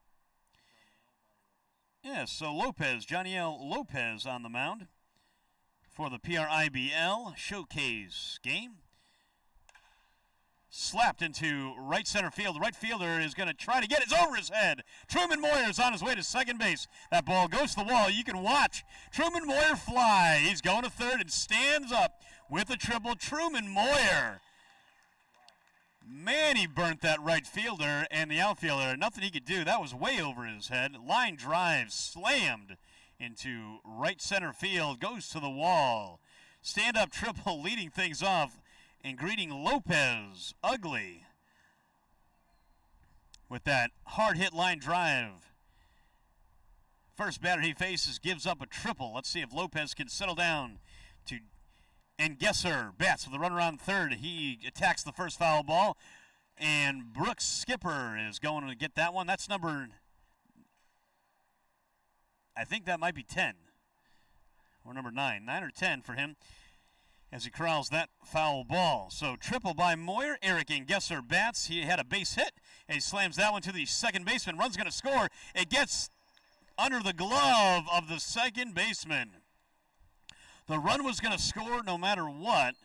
Yeah, so Lopez, Janiel Lopez on the mound for the PRIBL showcase game. Slapped into right center field. The right fielder is going to try to get it over his head. Truman Moyer is on his way to second base. That ball goes to the wall. You can watch Truman Moyer fly. He's going to third and stands up with a triple. Truman Moyer. Man, he burnt that right fielder and the outfielder. Nothing he could do. That was way over his head. Line drive slammed into right center field. Goes to the wall. Stand-up triple leading things off and greeting Lopez. Ugly. With that hard-hit line drive. First batter he faces gives up a triple. Let's see if Lopez can settle down to... And Gesser bats with a runner on third. He attacks the first foul ball. And Brooks Skipper is going to get that one. That's number... I think that might be 10. Or number 9. 9 or 10 for him as he corrals that foul ball. So triple by Moyer. Eric and Gesser bats. He had a base hit. And he slams that one to the second baseman. Run's going to score. It gets under the glove of the second baseman. The run was going to score no matter what.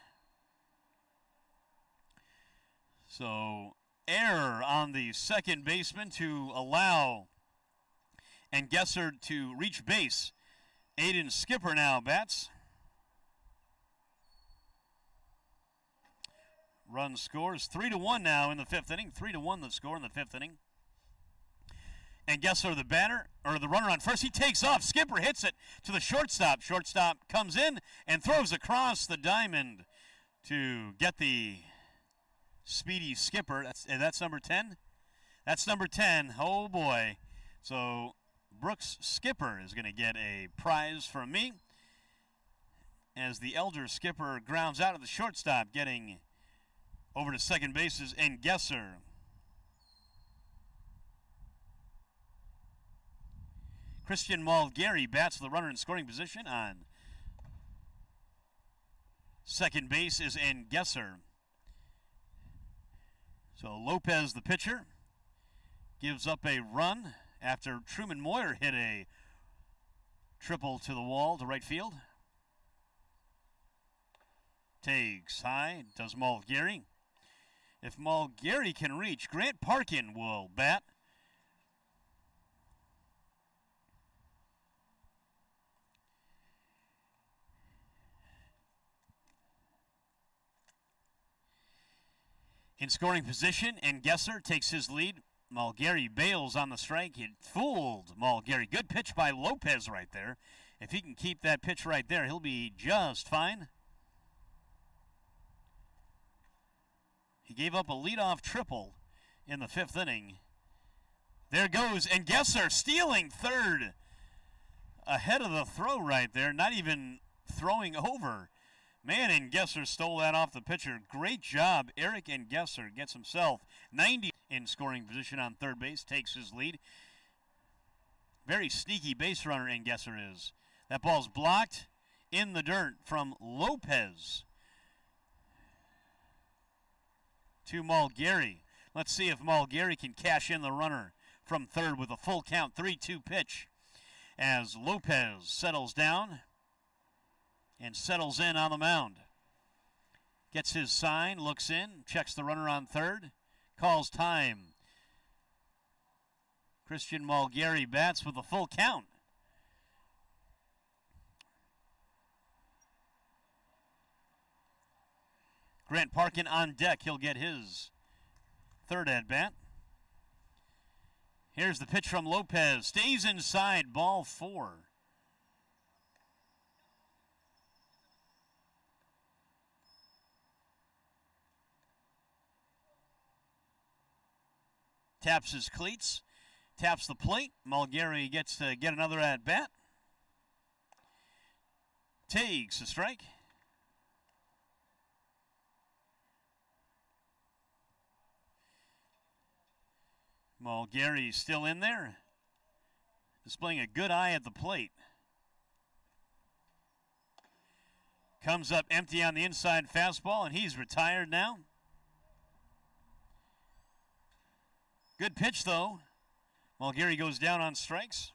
So error on the second baseman to allow and Gesser to reach base. Aiden Skipper now bats. Run scores 3-1 now in the fifth inning. 3-1 the score in the fifth inning. And Gesser, the batter, or the runner on first, he takes off. Skipper hits it to the shortstop. Shortstop comes in and throws across the diamond to get the speedy Skipper. That's number 10? That's number 10. Oh, boy. So Brooks Skipper is going to get a prize from me as the elder Skipper grounds out of the shortstop, getting over to second bases, and Gesser. Christian Mulgary bats with the runner in scoring position on second base is N. Gesser. So Lopez, the pitcher, gives up a run after Truman Moyer hit a triple to the wall to right field. Takes high, does Mulgary. If Mulgary can reach, Grant Parkin will bat. In scoring position, and Gesser takes his lead. Mulgary bails on the strike. He fooled Mulgary. Good pitch by Lopez right there. If he can keep that pitch right there, he'll be just fine. He gave up a leadoff triple in the fifth inning. There goes, and Gesser stealing third. Ahead of the throw right there, not even throwing over. Man, and Gesser stole that off the pitcher. Great job. Eric and Gesser gets himself 90 in scoring position on third base, takes his lead. Very sneaky base runner, and Gesser is. That ball's blocked in the dirt from Lopez to Mulgary. Let's see if Mulgary can cash in the runner from third with a full count 3-2 pitch as Lopez settles down and settles in on the mound. Gets his sign, looks in, checks the runner on third, calls time. Christian Mulgary bats with a full count. Grant Parkin on deck. He'll get his third at bat. Here's the pitch from Lopez. Stays inside, ball 4. Taps his cleats. Taps the plate. Mulgary gets to get another at bat. Takes a strike. Mulgary still in there, displaying a good eye at the plate. Comes up empty on the inside fastball, and he's retired now. Good pitch, though. Mulgary goes down on strikes.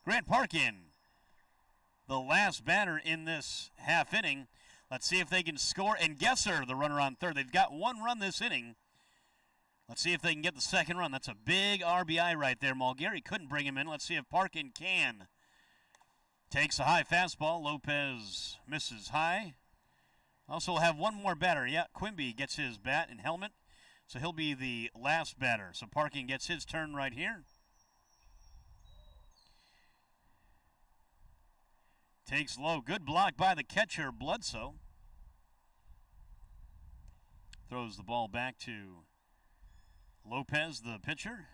Grant Parkin, the last batter in this half inning. Let's see if they can score. And Gesser, the runner on third. They've got one run this inning. Let's see if they can get the second run. That's a big RBI right there. Mulgary couldn't bring him in. Let's see if Parkin can. Takes a high fastball. Lopez misses high. Also have one more batter. Yeah, Quimby gets his bat and helmet. So he'll be the last batter. So Parkin gets his turn right here. Takes low. Good block by the catcher, Bledsoe. Throws the ball back to Lopez, the pitcher.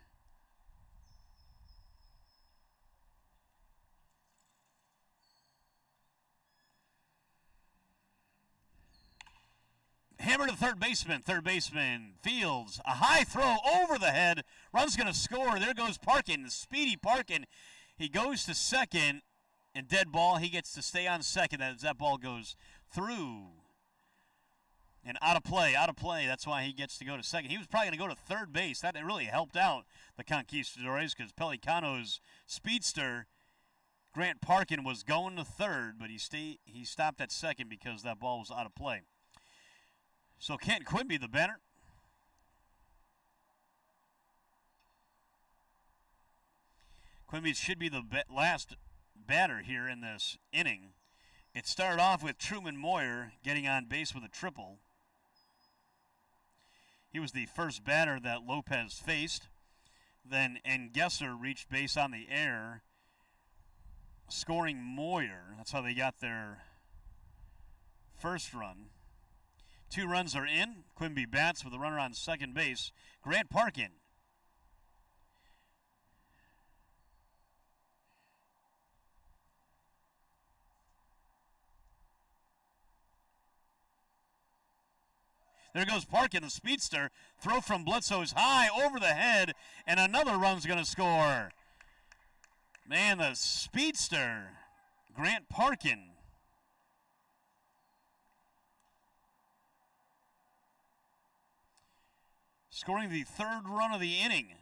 Hammer to third baseman. Third baseman fields a high throw over the head. Run's going to score. There goes Parkin, the speedy Parkin. He goes to second, and dead ball. He gets to stay on second as that ball goes through. And out of play, out of play. That's why he gets to go to second. He was probably going to go to third base. That really helped out the Conquistadores because Pelicano's speedster, Grant Parkin, was going to third, but he stopped at second because that ball was out of play. So Kent Quimby, the batter. Quimby should be the last batter here in this inning. It started off with Truman Moyer getting on base with a triple. He was the first batter that Lopez faced. Then Gesser reached base on the air, scoring Moyer. That's how they got their first run. 2 runs are in. Quimby bats with a runner on second base. Grant Parkin. There goes Parkin, the speedster. Throw from Bledsoe is high over the head, and another run's going to score. Man, the speedster, Grant Parkin. Scoring the third run of the inning.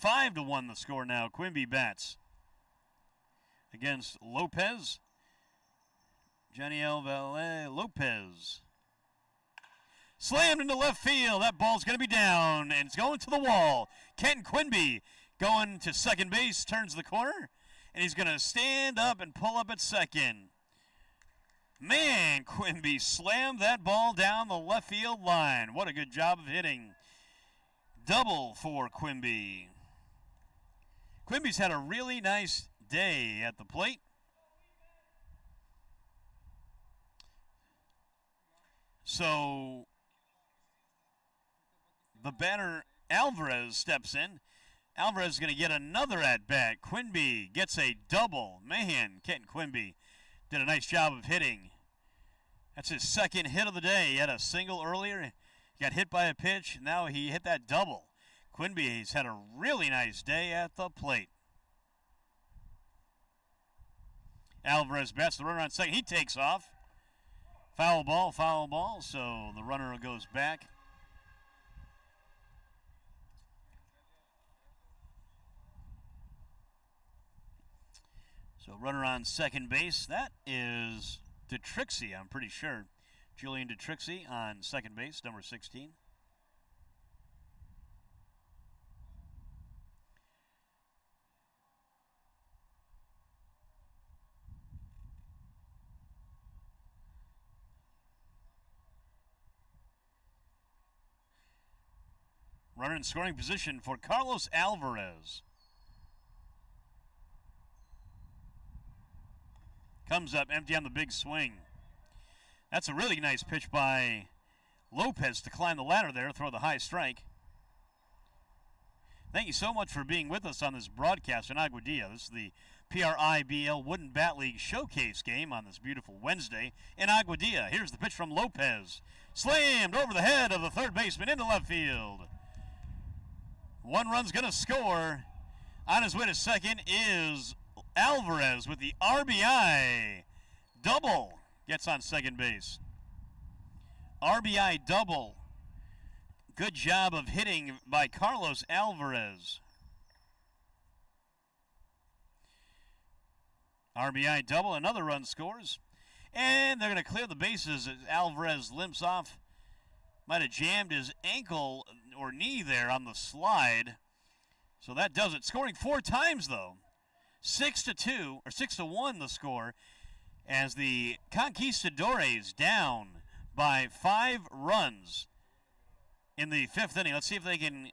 5-1 the score now. Quimby bats against Lopez. Janiel Valle Lopez. Slammed into left field. That ball's going to be down, and it's going to the wall. Ken Quimby going to second base, turns the corner, and he's going to stand up and pull up at second. Man, Quimby slammed that ball down the left field line. What a good job of hitting. Double for Quimby. Quimby's had a really nice day at the plate. So the batter Alvarez steps in. Alvarez is going to get another at-bat. Quimby gets a double. Man, Kenton Quimby did a nice job of hitting. That's his second hit of the day. He had a single earlier. He got hit by a pitch. Now he hit that double. Quimby's had a really nice day at the plate. Alvarez bats the runner on second. He takes off. Foul ball, so the runner goes back. So runner on second base, that is DeTrixie, I'm pretty sure. Julian DeTrixie on second base, number 16. Runner in scoring position for Carlos Alvarez. Comes up empty on the big swing. That's a really nice pitch by Lopez to climb the ladder there, throw the high strike. Thank you so much for being with us on this broadcast in Aguadilla. This is the PRIBL Wooden Bat League Showcase game on this beautiful Wednesday in Aguadilla. Here's the pitch from Lopez. Slammed over the head of the third baseman into left field. One run's going to score. On his way to second is Alvarez with the RBI double. Gets on second base. RBI double. Good job of hitting by Carlos Alvarez. RBI double, another run scores. And they're going to clear the bases as Alvarez limps off. Might have jammed his ankle or knee there on the slide. So that does it. Scoring 4 times, though. 6-2, or 6-1 the score, as the Conquistadores down by 5 runs in the 5th inning. Let's see if they can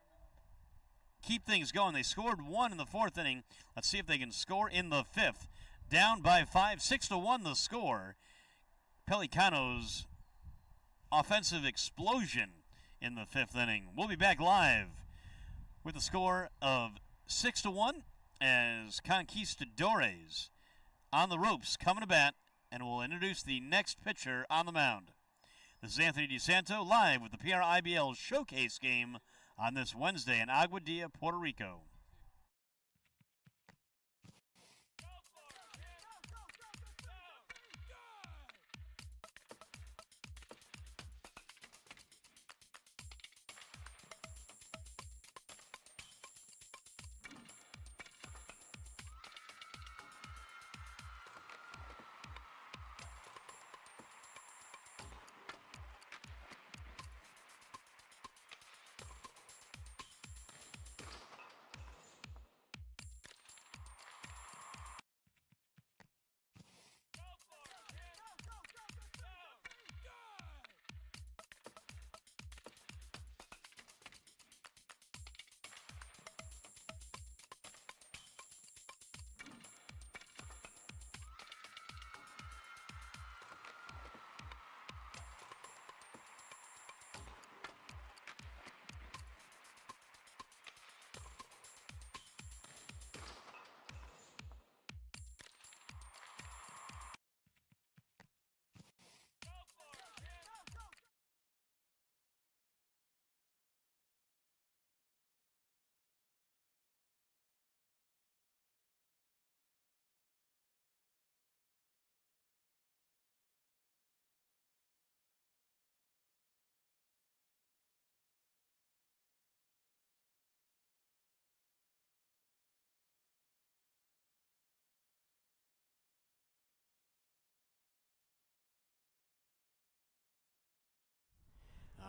keep things going. They scored 1 in the 4th inning. Let's see if they can score in the 5th. Down by 5, 6-1 the score. Pelicanos offensive explosion in the 5th inning. We'll be back live with a score of 6-1 as Conquistadores on the ropes coming to bat, and we'll introduce the next pitcher on the mound. This is Anthony DeSanto live with the PRIBL Showcase game on this Wednesday in Aguadilla, Puerto Rico.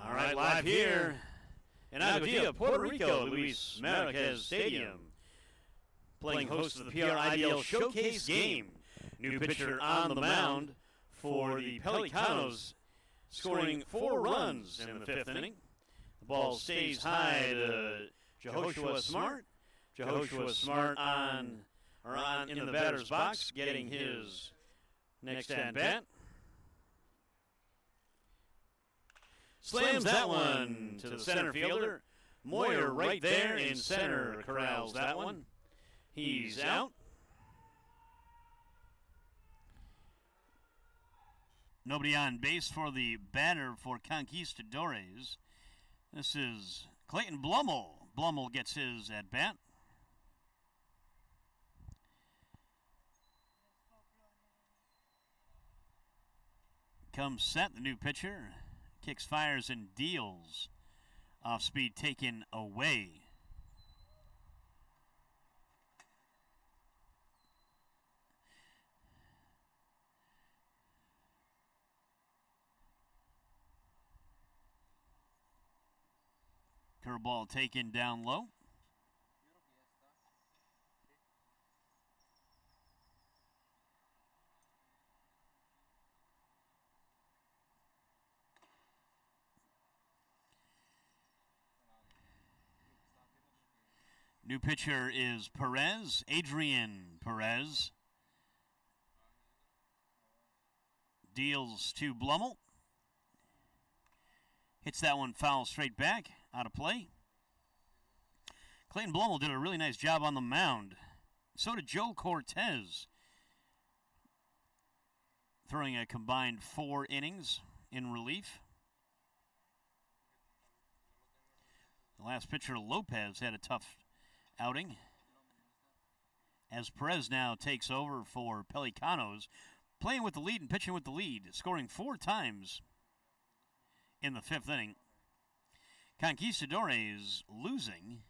All right, live here in Aguadilla, Puerto Rico, Luis Marquez Stadium. Playing host of the PRIBL Showcase game. New pitcher on the mound for the Pelicanos, scoring 4 runs in the 5th inning. The ball stays high to Jehoshua Smart. Jehoshua Smart in the batter's box, getting his next at-bat. Slams that one to the center fielder. Moyer right there in center corrals that one. He's out. Nobody on base for the batter for Conquistadores. This is Clayton Blummel. Blummel gets his at bat. Comes set, the new pitcher. Kicks, fires, and deals. Off speed taken away. Curveball taken down low. New pitcher is Perez, Adrian Perez. Deals to Blummel. Hits that one foul straight back, out of play. Clayton Blumel did a really nice job on the mound. So did Joe Cortez, throwing a combined 4 innings in relief. The last pitcher, Lopez, had a tough outing, as Perez now takes over for Pelicanos, playing with the lead and pitching with the lead, scoring 4 times in the 5th inning. Conquistadores losing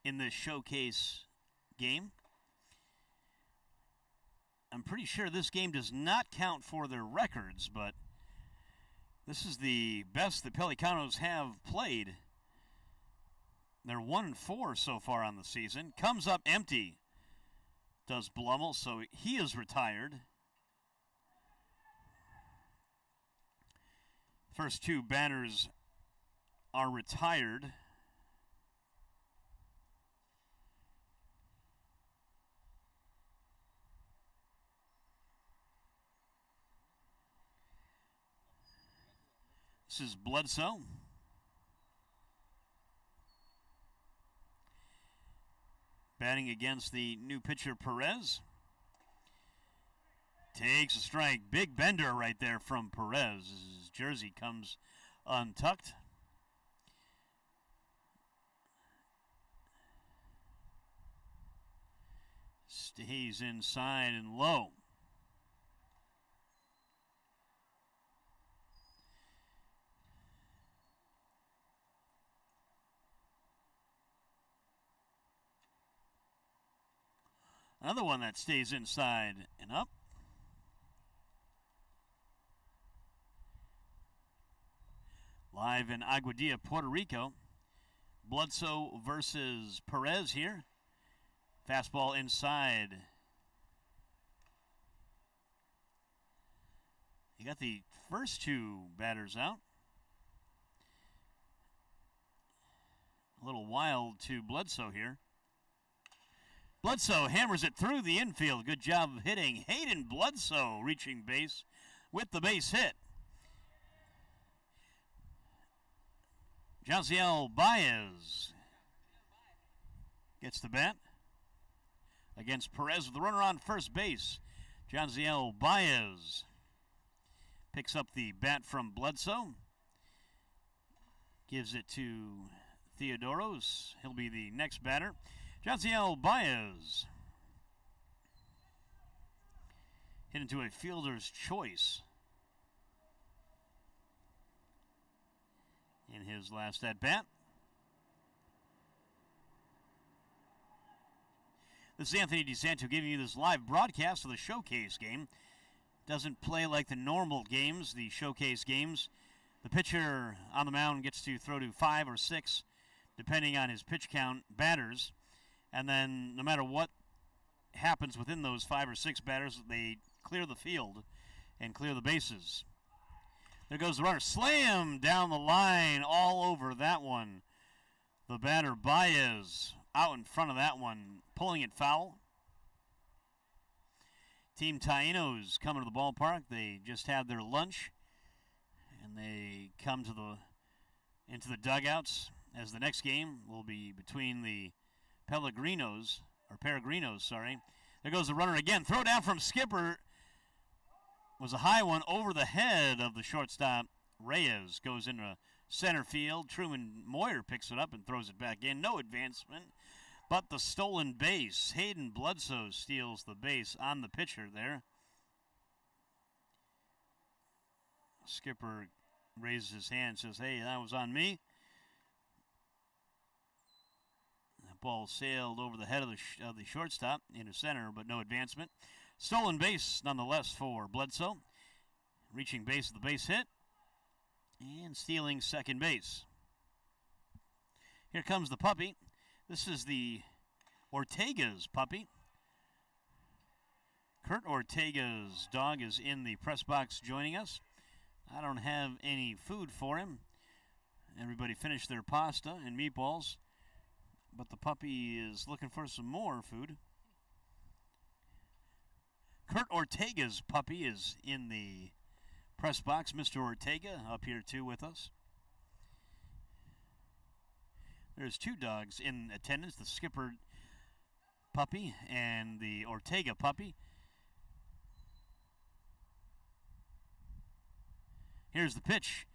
in this showcase game. I'm pretty sure this game does not count for their records, but this is the best the Pelicanos have played. They're 1-4 so far on the season. Comes up empty, does Blumel, so he is retired. First 2 batters are retired. This is Bledsoe. Batting against the new pitcher, Perez. Takes a strike. Big bender right there from Perez. His jersey comes untucked. Stays inside and low. Another one that stays inside and up. Live in Aguadilla, Puerto Rico. Bledsoe versus Perez here. Fastball inside. You got the first 2 batters out. A little wild to Bledsoe here. Bledsoe hammers it through the infield. Good job of hitting. Hayden Bledsoe reaching base with the base hit. Josiel Baez gets the bat against Perez with the runner on first base. Josiel Baez picks up the bat from Bledsoe. Gives it to Theodoros. He'll be the next batter. Josiel Baez hit into a fielder's choice in his last at-bat. This is Anthony DeSanto giving you this live broadcast of the showcase game. Doesn't play like the normal games, the showcase games. The pitcher on the mound gets to throw to 5 or 6, depending on his pitch count, batters. And then no matter what happens within those 5 or 6 batters, they clear the field and clear the bases. There goes the runner. Slam down the line all over that one. The batter, Baez, out in front of that one, pulling it foul. Team Taínos coming to the ballpark. They just had their lunch, and they come into the dugouts, as the next game will be between the Peregrinos. There goes the runner again. Throw down from Skipper. Was a high one over the head of the shortstop. Reyes goes into center field. Truman Moyer picks it up and throws it back in. No advancement, but the stolen base. Hayden Bledsoe steals the base on the pitcher there. Skipper raises his hand and says, "Hey, that was on me." That ball sailed over the head of the shortstop into center, but no advancement. Stolen base, nonetheless, for Bledsoe. Reaching base of the base hit. And stealing second base. Here comes the puppy. This is the Ortega's puppy. Kurt Ortega's dog is in the press box joining us. I don't have any food for him. Everybody finished their pasta and meatballs, but the puppy is looking for some more food. Kurt Ortega's puppy is in the Press box, Mr. Ortega up here too with us. There's two dogs in attendance, the Skipper puppy and the Ortega puppy. Here's the pitch.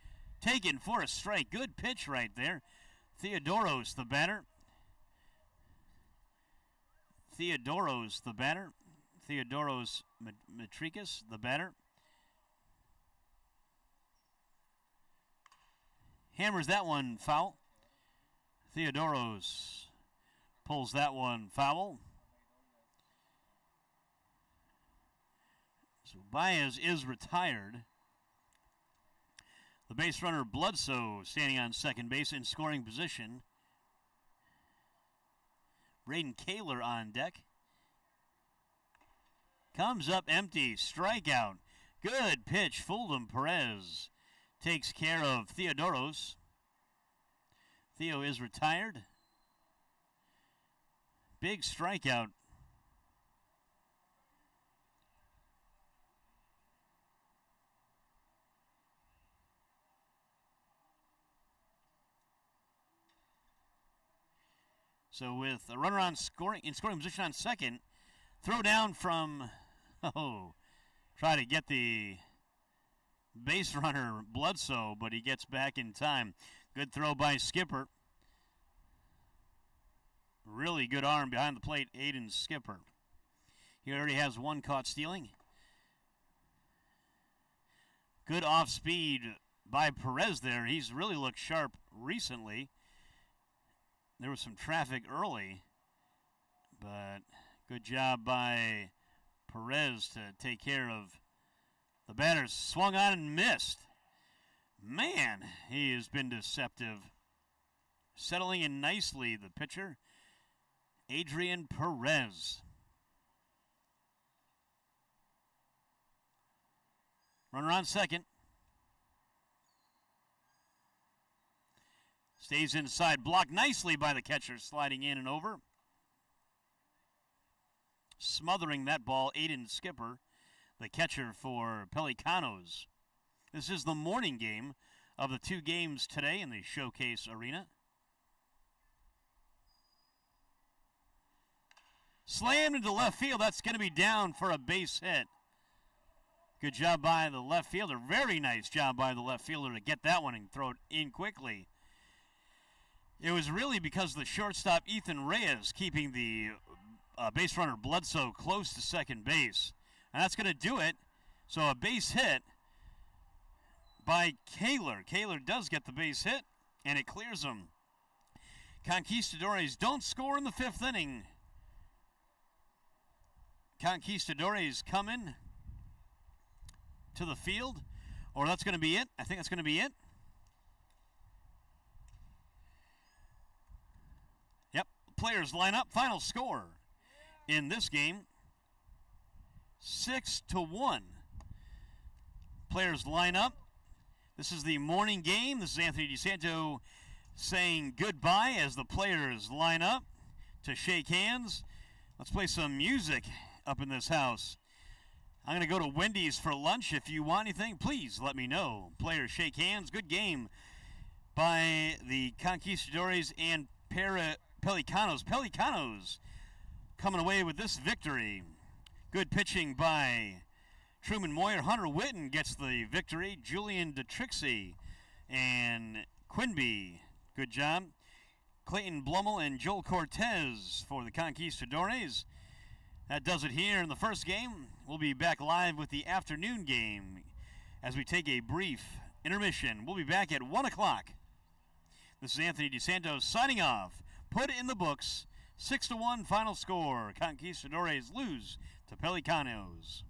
Taken for a strike. Good pitch right there. Theodoros, the batter. Theodoros, the batter. Theodoros Matrikas, the batter. Hammers that one foul. Theodoros pulls that one foul. So Baez is retired. The base runner Bledsoe standing on second base in scoring position. Braden Kaler on deck. Comes up empty, strikeout. Good pitch, fooled him. Perez takes care of Theodoros. Theo is retired. Big strikeout. So with a runner on scoring position on second, throw down from try to get the base runner Bledsoe, but he gets back in time. Good throw by Skipper. Really good arm behind the plate, Aiden Skipper. He already has one caught stealing. Good off speed by Perez there. He's really looked sharp recently. There was some traffic early, but good job by Perez to take care of the batters. Swung on and missed. Man, he has been deceptive. Settling in nicely, the pitcher, Adrian Perez. Runner on second. Stays inside, blocked nicely by the catcher, sliding in and over. Smothering that ball, Aiden Skipper, the catcher for Pelicanos. This is the morning game of the two games today in the Showcase Arena. Slammed into left field. That's going to be down for a base hit. Good job by the left fielder. Very nice job by the left fielder to get that one and throw it in quickly. It was really because the shortstop, Ethan Reyes, keeping the base runner Bledsoe close to second base. And that's going to do it. So a base hit by Kaler. Kaler does get the base hit, and it clears him. Conquistadores don't score in the fifth inning. Conquistadores coming to the field, or that's going to be it. I think that's going to be it. Yep, players line up. Final score in this game, 6-1. Players line up. This is the morning game. This is Anthony DeSanto saying goodbye as the players line up to shake hands. Let's play some music up in this house. I'm going to go to Wendy's for lunch. If you want anything, please let me know. Players shake hands. Good game by the Conquistadores and Pelicanos. Pelicanos coming away with this victory. Good pitching by Truman Moyer. Hunter Witten gets the victory. Julian DeTrixie and Quinby. Good job. Clayton Blummel and Joel Cortez for the Conquistadores. That does it here in the first game. We'll be back live with the afternoon game as we take a brief intermission. We'll be back at 1 o'clock. This is Anthony DeSanto signing off. Put in the books, 6-1 final score. Conquistadores lose to Pelicanos.